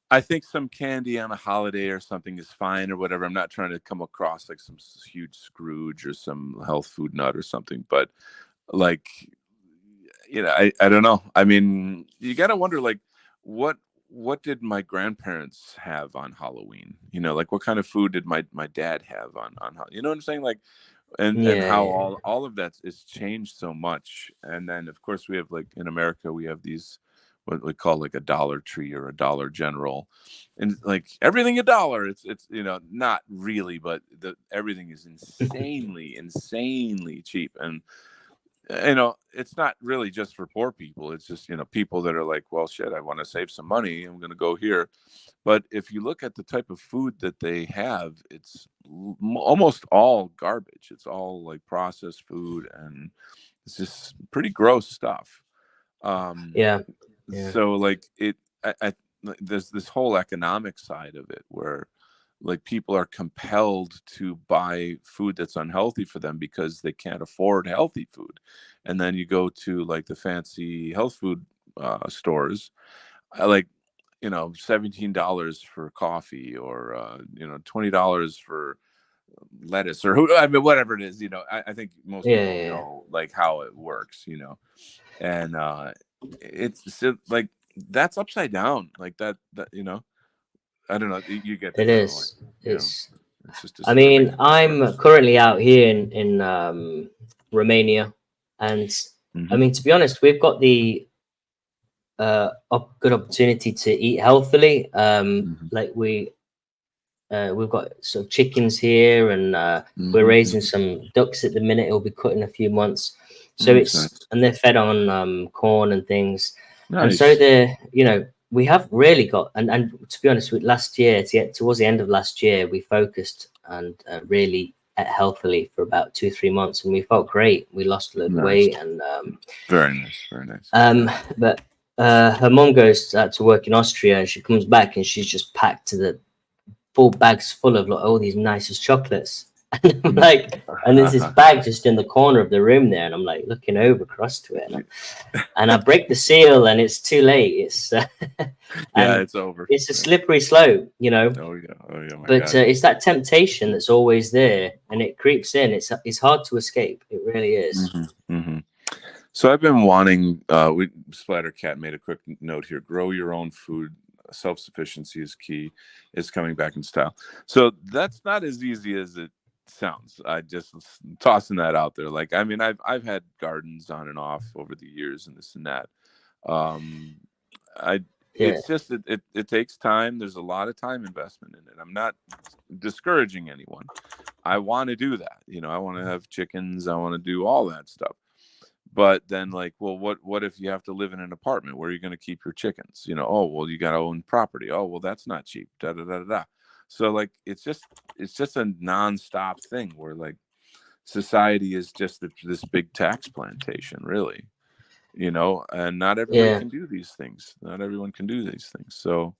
I think some candy on a holiday or something is fine or whatever. I'm not trying to come across like some huge Scrooge or some health food nut or something, but like, I don't know. I mean, you got to wonder, like, what did my grandparents have on Halloween? Like, what kind of food did my dad have on you know what I'm saying? Like, and how all of that is changed so much. And then of course we have, like, in America, we have these, what we call like a Dollar Tree or a Dollar General, and like everything $1. It's not really, but everything is insanely cheap. And it's not really just for poor people. It's just, people that are like, well, shit, I want to save some money, I'm going to go here. But if you look at the type of food that they have, it's almost all garbage. It's all like processed food, and it's just pretty gross stuff. Yeah. Yeah. So like there's this whole economic side of it where like people are compelled to buy food that's unhealthy for them because they can't afford healthy food. And then you go to like the fancy health food stores, like, you know, $17 for coffee, or you know, $20 for lettuce, or who, I mean, whatever it is, you know. I think most Yeah, people yeah. know like how it works, you know. And it's like that's upside down, like that, you know. I don't know, you get the It feeling, is. you know, It's. it's just I disturbing mean, how it I'm works. currently out here in Romania, and I Hmm. mean, to be honest, we've got the good opportunity to eat healthily. Hmm. Like we've got sort of chickens here, and we're Hmm. raising Hmm. some ducks at the minute. It'll be cut in a few months, so Makes it's sense. and they're fed on corn and things, and so Nice. they're we have really got and to be honest, with last year towards the end of last year, we focused and really ate healthily for about 2-3 months, and we felt great. We lost a load of Nice. weight, and Very nice. Very nice. but her mom goes out to work in Austria, and she comes back and she's just packed to the full bags full of like all these nicest chocolates. And I'm Mm. like, and there's this bag just in the corner of the room there, and I'm like looking over across to it, and I break the seal, and it's too late. It's Yeah, and it's over. it's a Yeah. slippery slope, Oh yeah. Oh yeah. My But God. it's that temptation that's always there, and it creeps in. It's hard to escape. It really is. Hmm. Hmm. So I've been wanting. We Splatter Cat made a quick note here. Grow your own food. Self-sufficiency is key. It's coming back in style. So that's not as easy as it sounds. I just was tossing that out there. Like, I mean, I've had gardens on and off over the years and this and that. Um, I Yeah, it's just it takes time. There's a lot of time investment in it. I'm not discouraging anyone. I want to do that. You know, I want to have chickens. I want to do all that stuff. But then, like, well, what if you have to live in an apartment? Where are you going to keep your chickens? You know, oh well, you got to own property. Oh well, that's not cheap. Da da da da. Da. So like, it's just a nonstop thing where like society is just this big tax plantation, really. You know, and not everybody yeah, can do these things. Not everyone can do these things. So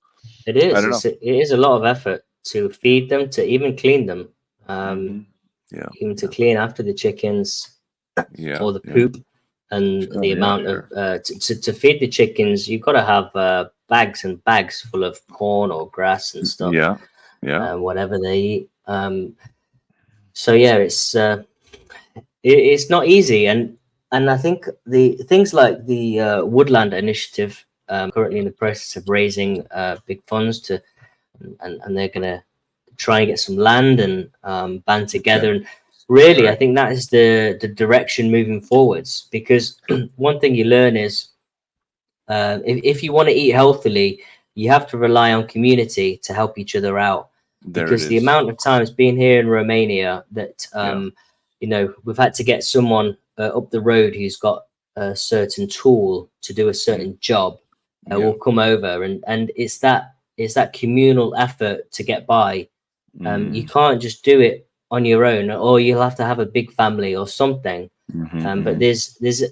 it I is. don't know. It is a lot of effort to feed them, to even clean them, Hmm. Yeah, even to yeah, clean after the chickens yeah, or the yeah. poop, and Oh the yeah, amount of sure. to feed the chickens. You've got to have bags and bags full of corn or grass and stuff, Yeah, yeah, whatever they eat. So yeah, it's not easy, and I think the things like the Woodland Initiative, currently in the process of raising big funds to, and they're gonna try and get some land and band okay, together. And really, I right. think that is the direction moving forwards. Because one thing you learn is if you want to eat healthily, you have to rely on community to help each other out. There it Because the is. amount of times being here in Romania that Yeah. we've had to get someone up the road who's got a certain tool to do a Mm, certain job, yeah. will come over, and it's that communal effort to get by. You Mm, can't just do it on your own, or you'll have to have a big family or something. hmm. But Hmm. there's there's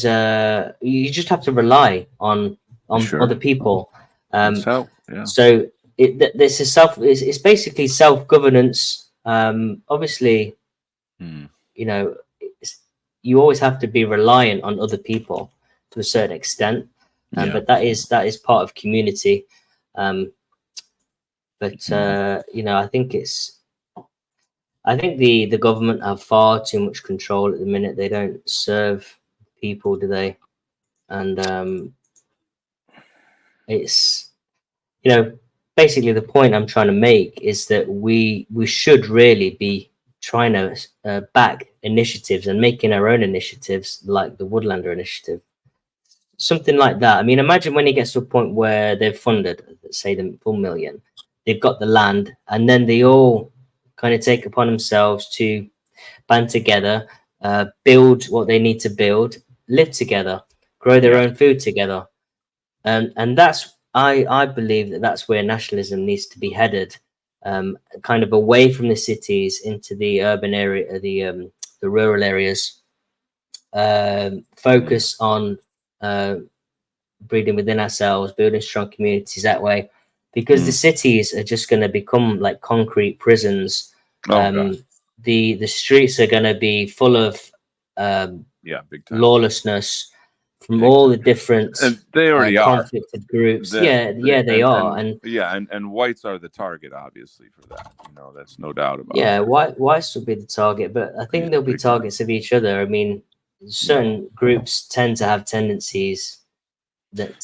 a you just have to rely on Sure. other people. It's Um, help. Yeah. so this is it's basically self governance. Obviously, Mm, you know, you always have to be reliant on other people to a certain extent, yeah. but that is part of community. Um, but Hmm. I think the government have far too much control at the minute. They don't serve people, do they? And it's basically the point I'm trying to make is that we should really be trying to back initiatives and making our own initiatives like the Woodlander initiative, something like that. I mean, imagine when it gets to a point where they've funded, let's say, the full million, they've got the land, and then they all kind of take upon themselves to band together, build what they need to build, live together, grow their Yeah. own food together, and that's I believe that's where nationalism needs to be headed, kind of away from the cities into the urban area, the rural areas, focus on breeding within ourselves, building strong communities that way, because the cities are just going to become like concrete prisons. Oh gosh. The streets are going to be full of Big time lawlessness from big all time. the different And they already are. conflicted groups. They are. And whites are the target, obviously, for that. That's no doubt about Yeah, it. whites will be the target, but I think they'll be Big time. targets of each other. I mean, certain groups tend to have tendencies that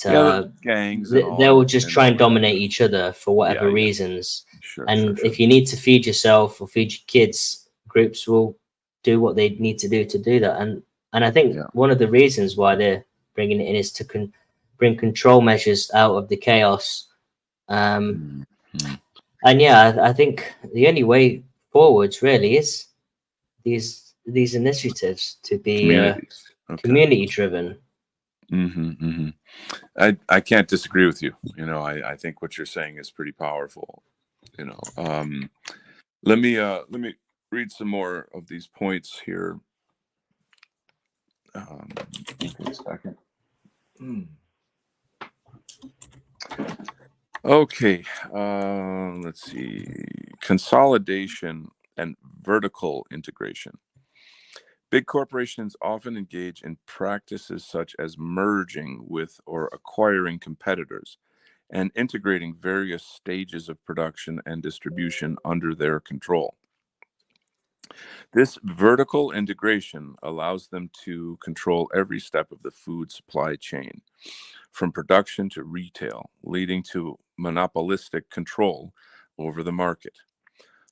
gangs and all. they will just try and dominate each other for whatever Yeah. reasons. Sure. If you need to feed yourself or feed your kids, groups will do what they need to do that. And I think one of the reasons why they're bringing it in is to bring control measures out of the chaos. And I think the only way forwards really is these initiatives to be community driven. I can't disagree with you. I think what you're saying is pretty powerful. Let me read some more of these points here. A second. Okay, let's see. Consolidation and vertical integration. Big corporations often engage in practices such as merging with or acquiring competitors and integrating various stages of production and distribution under their control. This vertical integration allows them to control every step of the food supply chain, from production to retail, leading to monopolistic control over the market.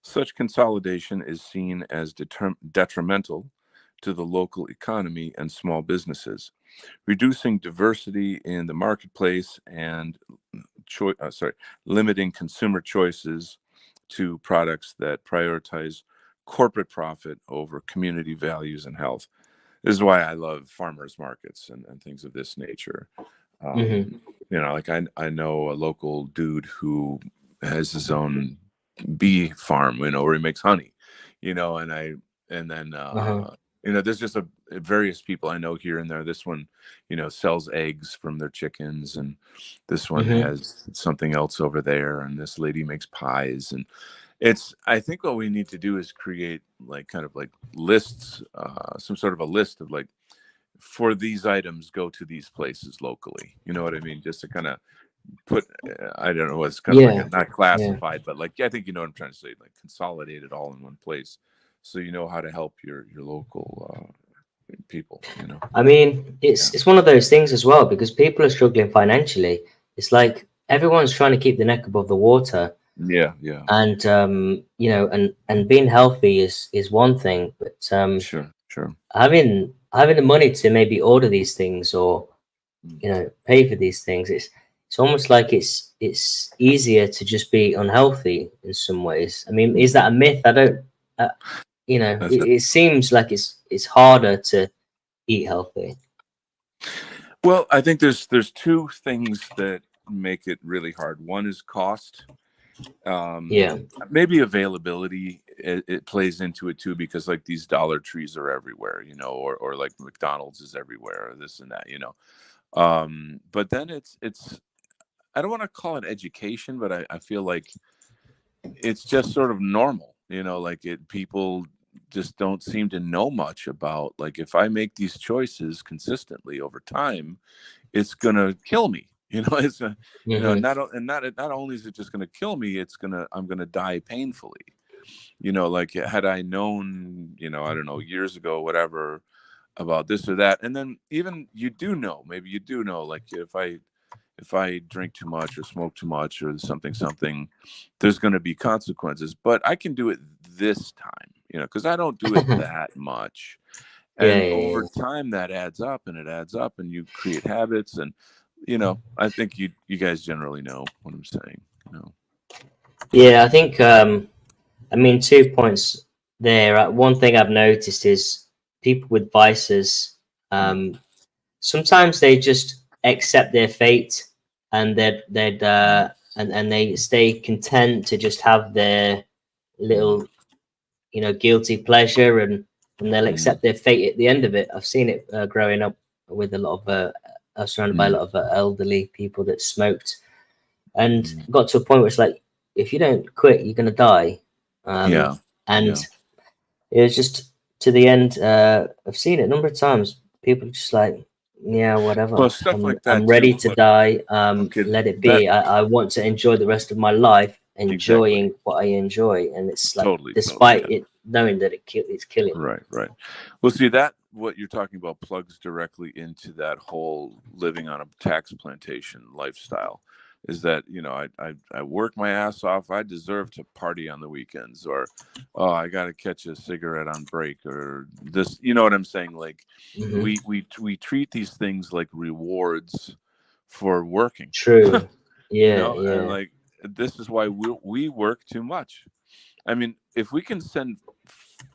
Such consolidation is seen as detrimental to the local economy and small businesses, reducing diversity in the marketplace and limiting consumer choices to products that prioritize corporate profit over community values and health. This is why I love farmers markets and things of this nature. Like I know a local dude who has his own bee farm, where he makes honey, there's just various people I know here and there. This one, sells eggs from their chickens, and this one has something else over there, and this lady makes pies. And I think what we need to do is create kind of lists, some sort of a list of for these items, go to these places locally. You know what I mean? Just to kind of put, I don't know, what's kind of not classified, but I think you know what I'm trying to say, consolidate it all in one place, so you know how to help your local people. I mean, it's one of those things as well, because people are struggling financially. It's like everyone's trying to keep the neck above the water. And and being healthy is one thing, but sure having the money to maybe order these things or pay for these things, it's almost like it's easier to just be unhealthy in some ways. I mean, is that a myth? I don't it seems like it's harder to eat healthy. Well, I think there's two things that make it really hard. One is cost. Maybe availability, it plays into it too, because these Dollar Trees are everywhere, or like McDonald's is everywhere, or this and that, but then it's I don't want to call it education, but I feel like it's just sort of normal, people just don't seem to know much about, if I make these choices consistently over time, it's gonna kill me. It's not only is it just gonna kill me, I'm gonna die painfully. Had I known, I don't know, years ago, whatever, about this or that, and then even maybe you do know, if I drink too much or smoke too much or something, there's going to be consequences. But I can do it this time, because I don't do it that much. And over time, that adds up, and it adds up, and you create habits. And, I think you guys generally know what I'm saying. Yeah, I think, I mean, 2 points there. One thing I've noticed is people with vices, sometimes they just accept their fate, and and they stay content to just have their little guilty pleasure and and they'll accept their fate at the end of it. I've seen it growing up with a lot of I was surrounded by a lot of elderly people that smoked, and got to a point where it's like, if you don't quit, you're gonna die. And it was just to the end. I've seen it a number of times. People are just like, yeah, whatever. Well, stuff like that I'm ready too, to but, die. okay, Let it be. I want to enjoy the rest of my life, enjoying exactly. what I enjoy, and it's like, Totally, despite totally, it knowing that it's killing. right. Well, see, that what you're talking about plugs directly into that whole living on a tax plantation lifestyle. Is that, you know, I work my ass off. I deserve to party on the weekends, or oh, I got to catch a cigarette on break, or this. You know what I'm saying? Like we treat these things like rewards for working. True. You Yeah, know, and yeah, like this is why we work too much. I mean, if we can send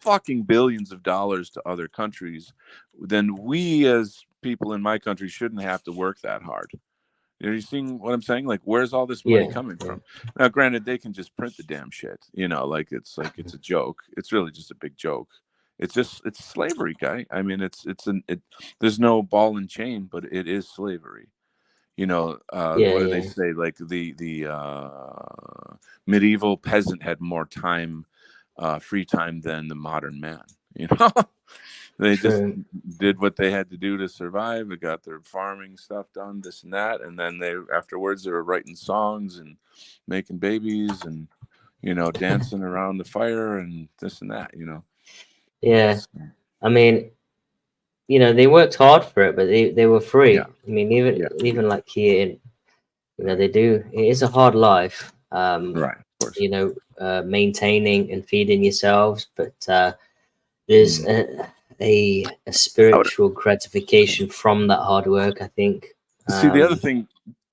fucking billions of dollars to other countries, then we as people in my country shouldn't have to work that hard. Are you seeing what I'm saying? Like, where's all this money yeah, coming yeah, from? Now, granted, they can just print the damn shit. You know, like it's a joke. It's really just a big joke. It's slavery, guy. I mean, there's no ball and chain, but it is slavery. You know, yeah, what do they yeah. say? Like the medieval peasant had more time, free time than the modern man. You know, they just True. did what they had to do to survive. They got their farming stuff done, this and that, and then they afterwards they were writing songs and making babies and, you know, dancing around the fire and this and that. You know. Yeah. So, I mean, you know, they worked hard for it, but they were yeah, free. I mean, yeah, even like here, you know, right, they do. It is a hard life. right, of course. You know, maintaining and feeding yourselves, but there's a I would spiritual gratification from that hard work, I think. see the other thing,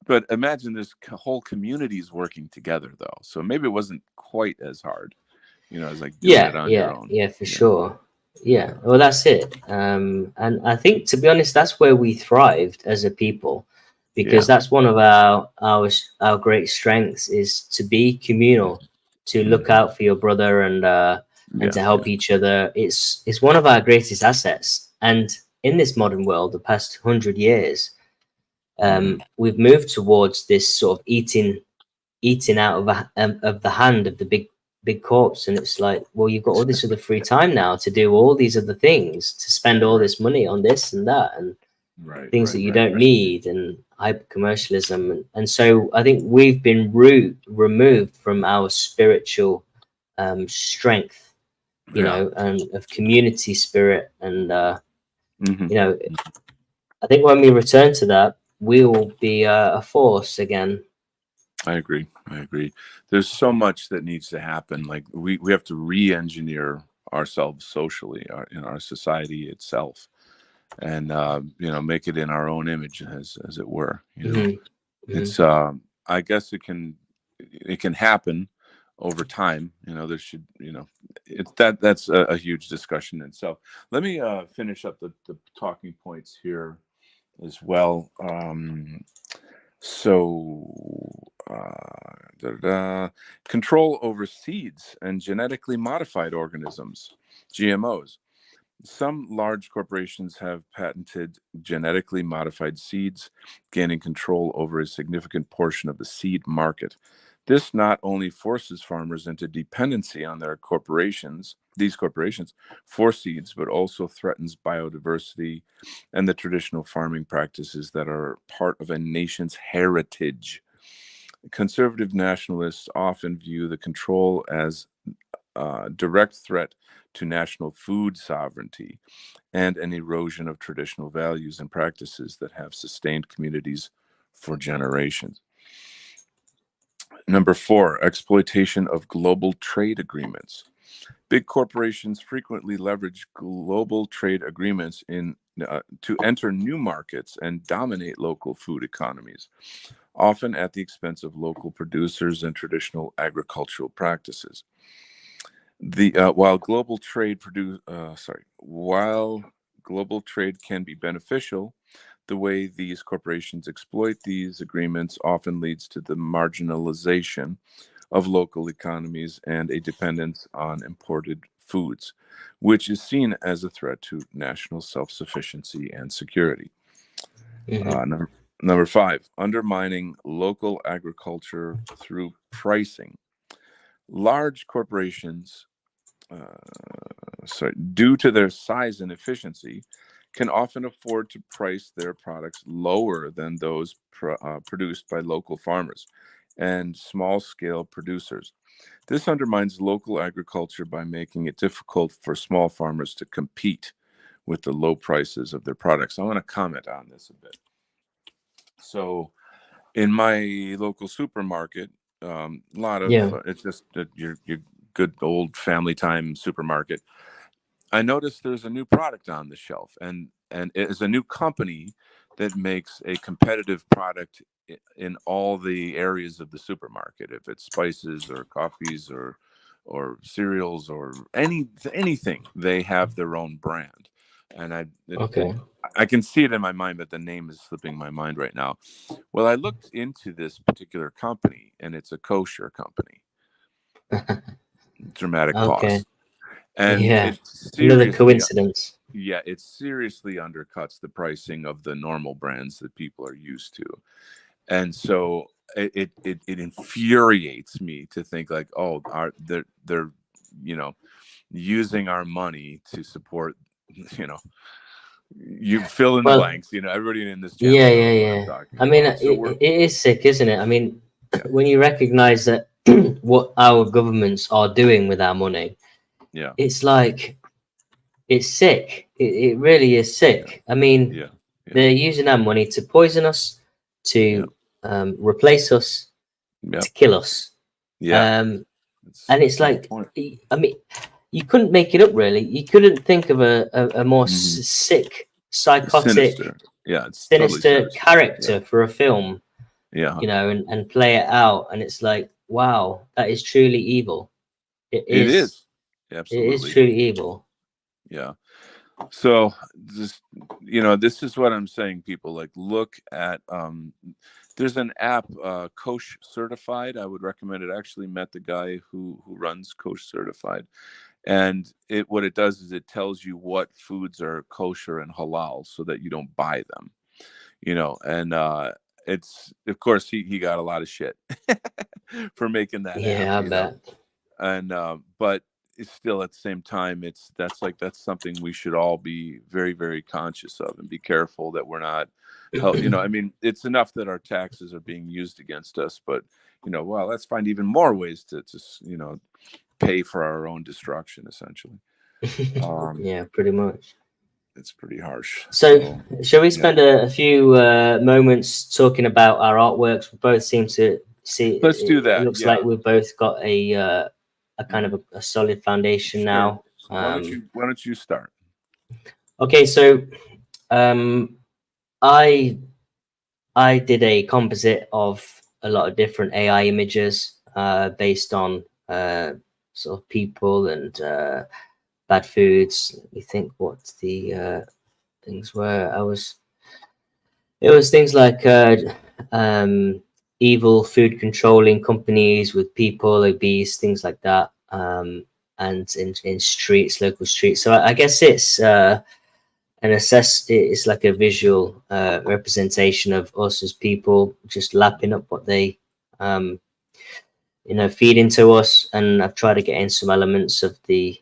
but imagine there's whole communities working together though, so maybe it wasn't quite as hard, you know, as like doing it Yeah, on your yeah, own. yeah, for You know. sure. Yeah, well, that's it. And I think, to be honest, that's where we thrived as a people, because Yeah. that's one of our great strengths, is to be communal, to look Hmm. out for your brother, and Yeah. to help each other. It's one of our greatest assets. And in this modern world, the past 100 years, Hmm. we've moved towards this sort of eating out of the hand of the big corpse, and it's like, well, you've got all this other free time now to do all these other things, to spend all Right. this money on this and that, and Right. things Right. that you Right. don't Right. need, and hyper commercialism, and so I think we've been removed from our spiritual strength, you Yeah. know, and of community spirit, and Hmm. you know, I think when we return to that, we will be a force again. I agree. I agree. There's so much that needs to happen. Like we have to re-engineer ourselves socially, in our society itself, and you know, make it in our own image, as it were. You know. Hmm. Hmm. It's I guess it can happen over time. You know, there should, you know, it's that's a huge discussion in itself. Let me finish up the talking points here as well. So control over seeds and genetically modified organisms, GMOs. Some large corporations have patented genetically modified seeds, gaining control over a significant portion of the seed market. This not only forces farmers into dependency on these corporations, for seeds, but also threatens biodiversity and the traditional farming practices that are part of a nation's heritage. Conservative nationalists often view the control as a direct threat to national food sovereignty and an erosion of traditional values and practices that have sustained communities for generations. Number four, exploitation of global trade agreements. Big corporations frequently leverage global trade agreements to enter new markets and dominate local food economies, often at the expense of local producers and traditional agricultural practices. The while global trade can be beneficial, the way these corporations exploit these agreements often leads to the marginalization of local economies and a dependence on imported foods, which is seen as a threat to national self-sufficiency and security. Number 5, undermining local agriculture through pricing. Large corporations, due to their size and efficiency, can often afford to price their products lower than those produced by local farmers and small-scale producers. This undermines local agriculture by making it difficult for small farmers to compete with the low prices of their products. I want to comment on this a bit. So, in my local supermarket, a lot of it's just your good old family time supermarket. I noticed there's a new product on the shelf, and it is a new company that makes a competitive product in all the areas of the supermarket. If it's spices or coffees or cereals or anything, they have their own brand. And I can see it in my mind, but the name is slipping my mind right now. Well, I looked into this particular company, and it's a kosher company. Dramatic pause. And it's another coincidence. Yeah, it seriously undercuts the pricing of the normal brands that people are used to. And so it infuriates me to think like, oh, they're using our money to support, you fill in the blanks, everybody in this channel knows what I'm talking I mean, about. So it is sick, isn't it? I mean, when you recognize that what our governments are doing with our money, it's like, it's sick. It really is sick. I mean, they're using our money to poison us, to replace us, to kill us. And it's like, I mean, you couldn't make it up, really. You couldn't think of a more sick, psychotic, sinister character for a film, and play it out. And it's like, wow, that is truly evil. It is. Absolutely. It is truly evil. Yeah. So this is what I'm saying, people. Like, look at there's an app, Kosher Certified. I would recommend it. I actually met the guy who runs Kosher Certified, and what it does is it tells you what foods are kosher and halal so that you don't buy them. And it's, of course, he got a lot of shit for making that app. I bet. And but it's still, at the same time, that's something we should all be very, very conscious of and be careful that we're not I mean, it's enough that our taxes are being used against us, but well, let's find even more ways to pay for our own destruction, essentially. Yeah, pretty much. It's pretty harsh. So shall we spend a few moments talking about our artworks? We both seem to see. Let's do that. It looks like we've both got a kind of a solid foundation now. Why don't you start? Okay, so I did a composite of a lot of different AI images based on sort of people and bad foods. Let me think what the things were. It was things like evil food controlling companies with people, obese, things like that, and in streets, local streets. So I guess it's it's like a visual representation of us as people, just lapping up what they feed into us. And I've tried to get in some elements of the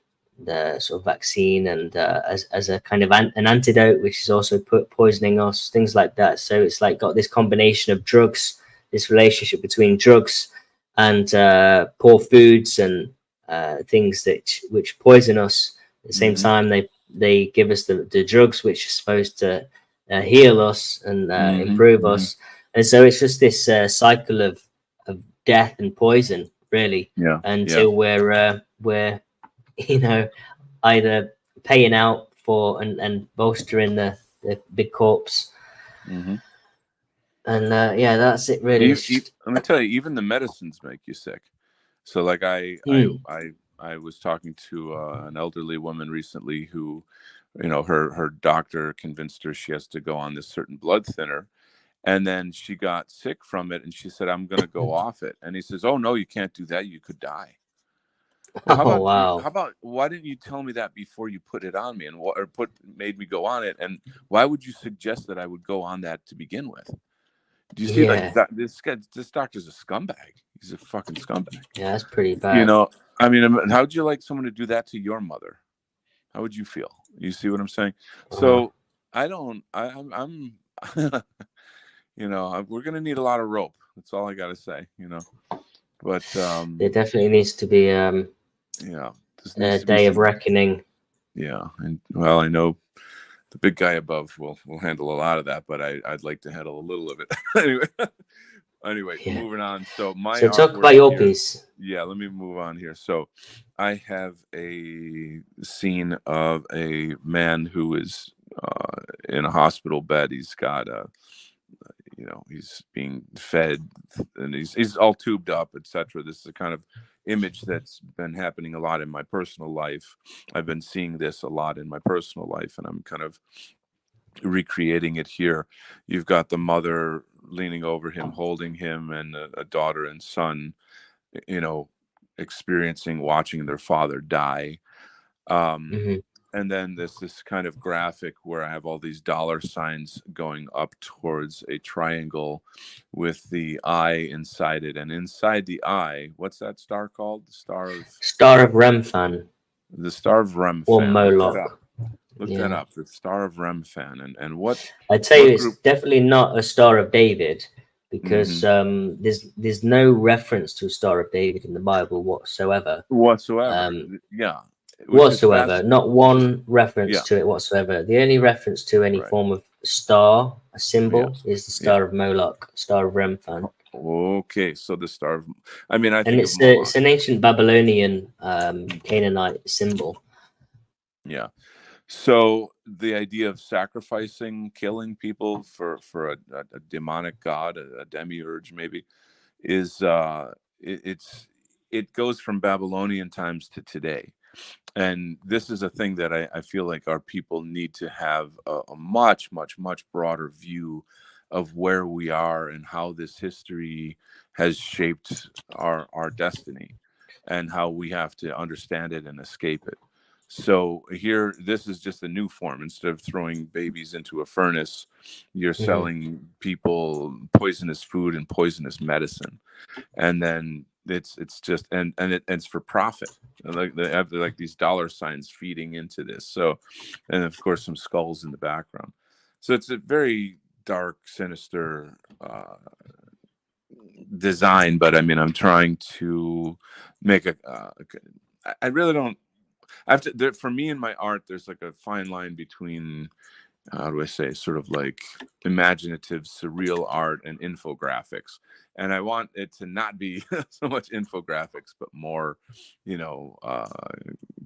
sort of vaccine and as a kind of an antidote, which is also poisoning us, things like that. So it's like got this combination of drugs, this relationship between drugs and poor foods and things which poison us. At the same time, they give us the drugs which are supposed to heal us and improve us. And so it's just this cycle of death and poison, really, until we're either paying out for and bolstering the big corpse. And that's it, really. Let me tell you, even the medicines make you sick. So like I was talking to an elderly woman recently who, her doctor convinced her she has to go on this certain blood thinner. And then she got sick from it, and she said, I'm going to go off it. And he says, oh, no, you can't do that. You could die. Well, Oh wow. how about why didn't you tell me that before you put it on me and what or put made me go on it? And why would you suggest that I would go on that to begin with? Do you see, like, Yeah. that this doctor's a scumbag. He's a fucking scumbag. Yeah, that's pretty You bad. know, I mean, how would you like someone to do that to your mother? How would you feel? You see what I'm saying? Uh-huh. So I don't. I'm you know, we're gonna need a lot of rope. That's all I gotta say. You know, but There definitely needs to be yeah, this needs a to be day of some. reckoning. Yeah, and well, I know the big guy above will handle a lot of that, but I'd like to handle a little of it. Anyway, anyway, Yeah. moving on. So my So talk artwork about your here. piece. Yeah, let me move on here. So I have a scene of a man who is in a hospital bed. He's got a, you know, he's being fed and he's all tubed up, etc. This is a kind of image that's been happening a lot in my personal life. I've been seeing this a lot in my personal life, and I'm kind of recreating it here. You've got the mother leaning over him, holding him, and a daughter and son, you know, experiencing watching their father die. Um, Hmm. and then this kind of graphic where I have all these dollar signs going up towards a triangle with the eye inside it, and inside the eye, what's that star called? Star of Remphan The star of or Remphan. Look that up. Moloch. Look that Yeah. up. The star of Remphan, and I tell you, what it's group? definitely not a Star of David because Hmm. there's no reference to a Star of David in the Bible whatsoever. Whatsoever. Um, Yeah, which is whatsoever, fast. not Which is one reference yeah, to it whatsoever. The only reference to any right. form of star, a symbol, Yes. is the Yeah. Star of Moloch, Star of Remphan, Okay. So the star of, I mean, I and think of it's Moloch. an ancient Babylonian Canaanite symbol. Yeah. So the idea of sacrificing, killing people for a demonic god, a demiurge, maybe, is it's it goes from Babylonian times to today. And this is a thing that I feel like our people need to have a much, much, much broader view of where we are and how this history has shaped our destiny and how we have to understand it and escape it. So here, this is just a new form. Instead of throwing babies into a furnace, you're Hmm. selling people poisonous food and poisonous medicine, and then it's just and it's for profit. And like they have like these dollar signs feeding into this. So, and of course some skulls in the background. So it's a very dark, sinister design. But I mean, I'm trying to make a. I really don't. I have to. There, for me in my art, there's like a fine line between how do I say, sort of like imaginative, surreal art and infographics. And I want it to not be so much infographics, but more, you know,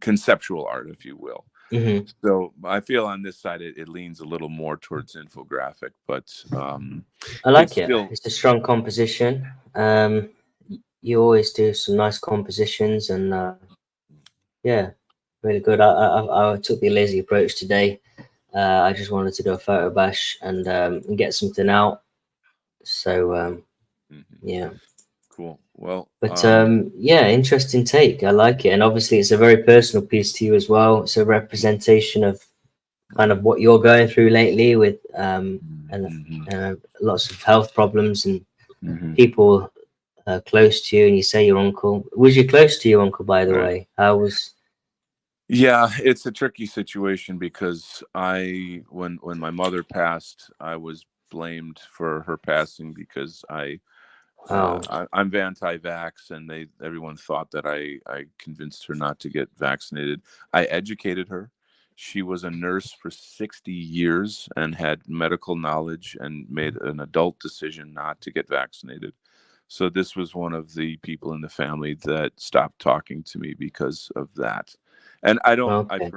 conceptual art, if you will. Hmm. So I feel on this side it leans a little more towards infographic, but I it's like it. still It's a strong composition. You always do some nice compositions, and yeah, really good. I took the lazy approach today. I just wanted to do a photo bash and get something out. So mhm, yeah, cool. Well, but yeah, interesting take. I like it, and obviously it's a very personal piece to you as well. It's a representation of kind of what you're going through lately with and mhm, lots of health problems and mhm, people close to you. And you say your uncle. Was you close to your uncle, by the right. way? How was? Yeah, it's a tricky situation because when my mother passed, I was blamed for her passing because Oh, I'm anti-vax, and everyone thought that I convinced her not to get vaccinated. I educated her. She was a nurse for 60 years and had medical knowledge and made an adult decision not to get vaccinated. So this was one of the people in the family that stopped talking to me because of that. And I don't, okay.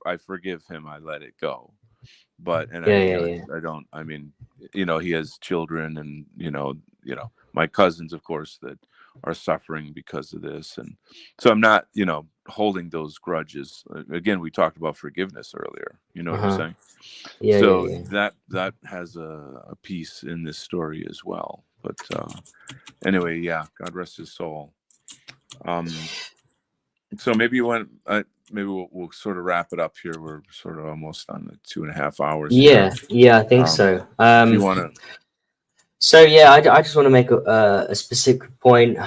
I forgive him. I let it go. But, and I, Yeah, you yeah, know, yeah. I don't, I mean, you know, he has children and, my cousins, of course, that are suffering because of this. And so I'm not, holding those grudges. Again, we talked about forgiveness earlier. You know Uh what I'm huh. saying? Yeah, yeah, So yeah. that has a piece in this story as well. But anyway, yeah, God rest his soul. Um, So maybe you want, maybe we'll sort of wrap it up here. We're sort of almost on the 2.5 hours here. Yeah, I think so. If you want to. So yeah, I just want to make a specific point.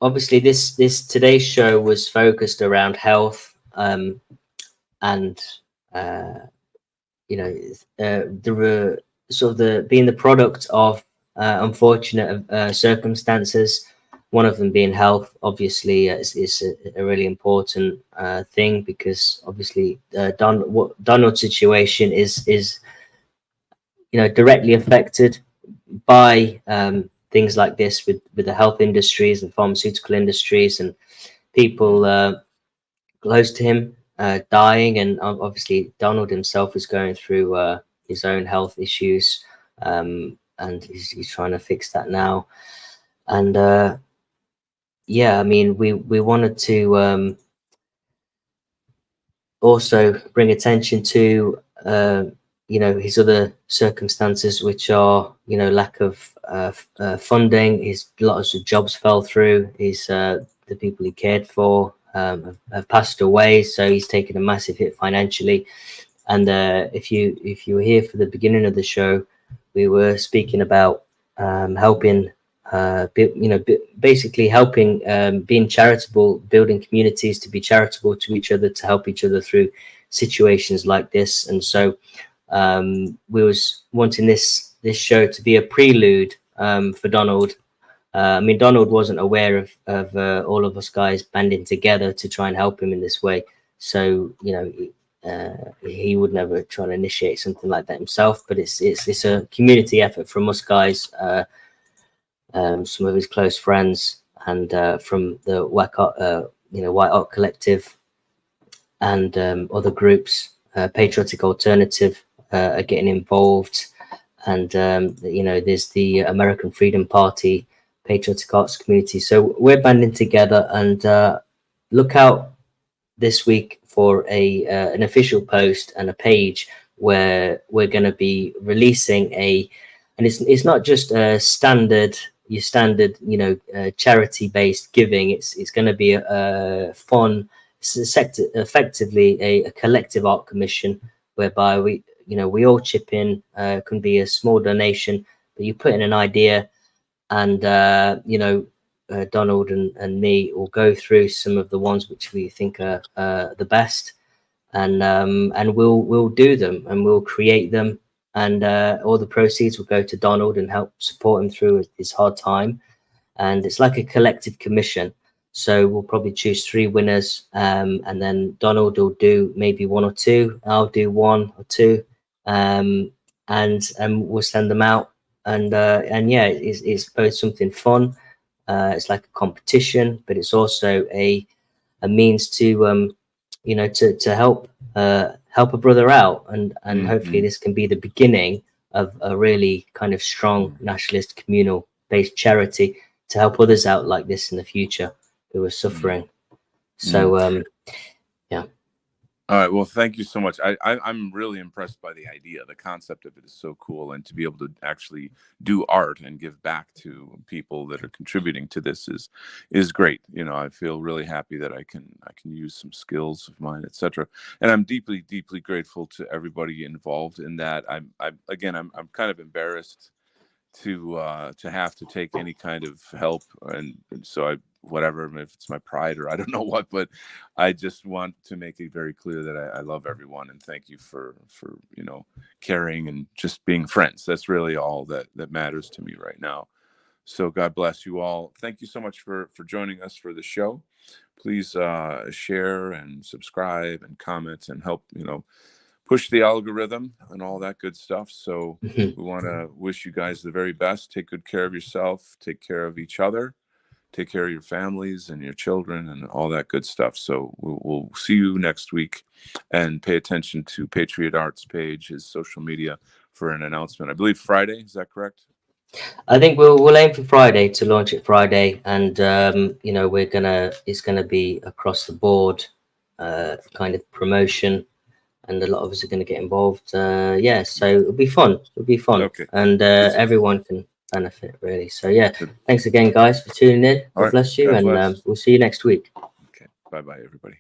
Obviously, this today's show was focused around health, and you know, the sort of the being the product of unfortunate circumstances. One of them being health, obviously, is a really important thing, because obviously Donald's situation is directly affected by things like this, with the health industries and pharmaceutical industries, and people close to him dying. And obviously Donald himself is going through his own health issues, and he's trying to fix that now. And yeah, I mean, we wanted to also bring attention to his other circumstances, which are lack of funding. His lots of jobs fell through. The people he cared for have passed away, so he's taken a massive hit financially. And if you were here for the beginning of the show, we were speaking about helping, basically helping, being charitable, building communities to be charitable to each other, to help each other through situations like this. And so we was wanting this show to be a prelude for Donald. I mean, Donald wasn't aware of all of us guys banding together to try and help him in this way. So he would never try to initiate something like that himself. But it's a community effort from us guys, some of his close friends, and from the White Art Collective, and other groups. Patriotic Alternative are getting involved, and there's the American Freedom Party, Patriotic Arts Community. So we're banding together, and look out this week for an official post and a page where we're going to be releasing and it's not just a standard charity-based giving. It's going to be a fun, effectively a collective art commission, whereby we all chip in. Can be a small donation, but you put in an idea, and Donald and me will go through some of the ones which we think are the best, and we'll do them, and we'll create them, and all the proceeds will go to Donald and help support him through his hard time. And it's like a collective commission. So we'll probably choose 3 winners, and then Donald will do maybe 1 or 2. I'll do 1 or 2, and we'll send them out. And yeah, it's both something fun. It's like a competition, but it's also a means to to help a brother out, and hopefully this can be the beginning of a really kind of strong nationalist communal based charity to help others out like this in the future who are suffering. So yeah. All right. Well, thank you so much. I'm really impressed by the idea. The concept of it is so cool, and to be able to actually do art and give back to people that are contributing to this is great. I feel really happy that I can use some skills of mine, etc. And I'm deeply, deeply grateful to everybody involved in that. I'm kind of embarrassed to have to take any kind of help, and so whatever, if it's my pride or I don't know what, but I just want to make it very clear that I love everyone, and thank you for caring and just being friends. That's really all that matters to me right now. So God bless you all. Thank you so much for joining us for the show. Please share and subscribe and comment and help push the algorithm and all that good stuff. So we want to wish you guys the very best. Take good care of yourself, take care of each other, take care of your families and your children and all that good stuff. So we'll see you next week, and pay attention to Patriot Art's page, his social media, for an announcement. I believe Friday. Is that correct? I think we'll aim for Friday, to launch it Friday, and it's gonna be across the board kind of promotion, and a lot of us are going to get involved. Yeah, so it'll be fun. Okay. And everyone can benefit, really. So yeah, thanks again, guys, for tuning in. God bless you, and we'll see you next week. Okay. Bye. Bye bye, everybody.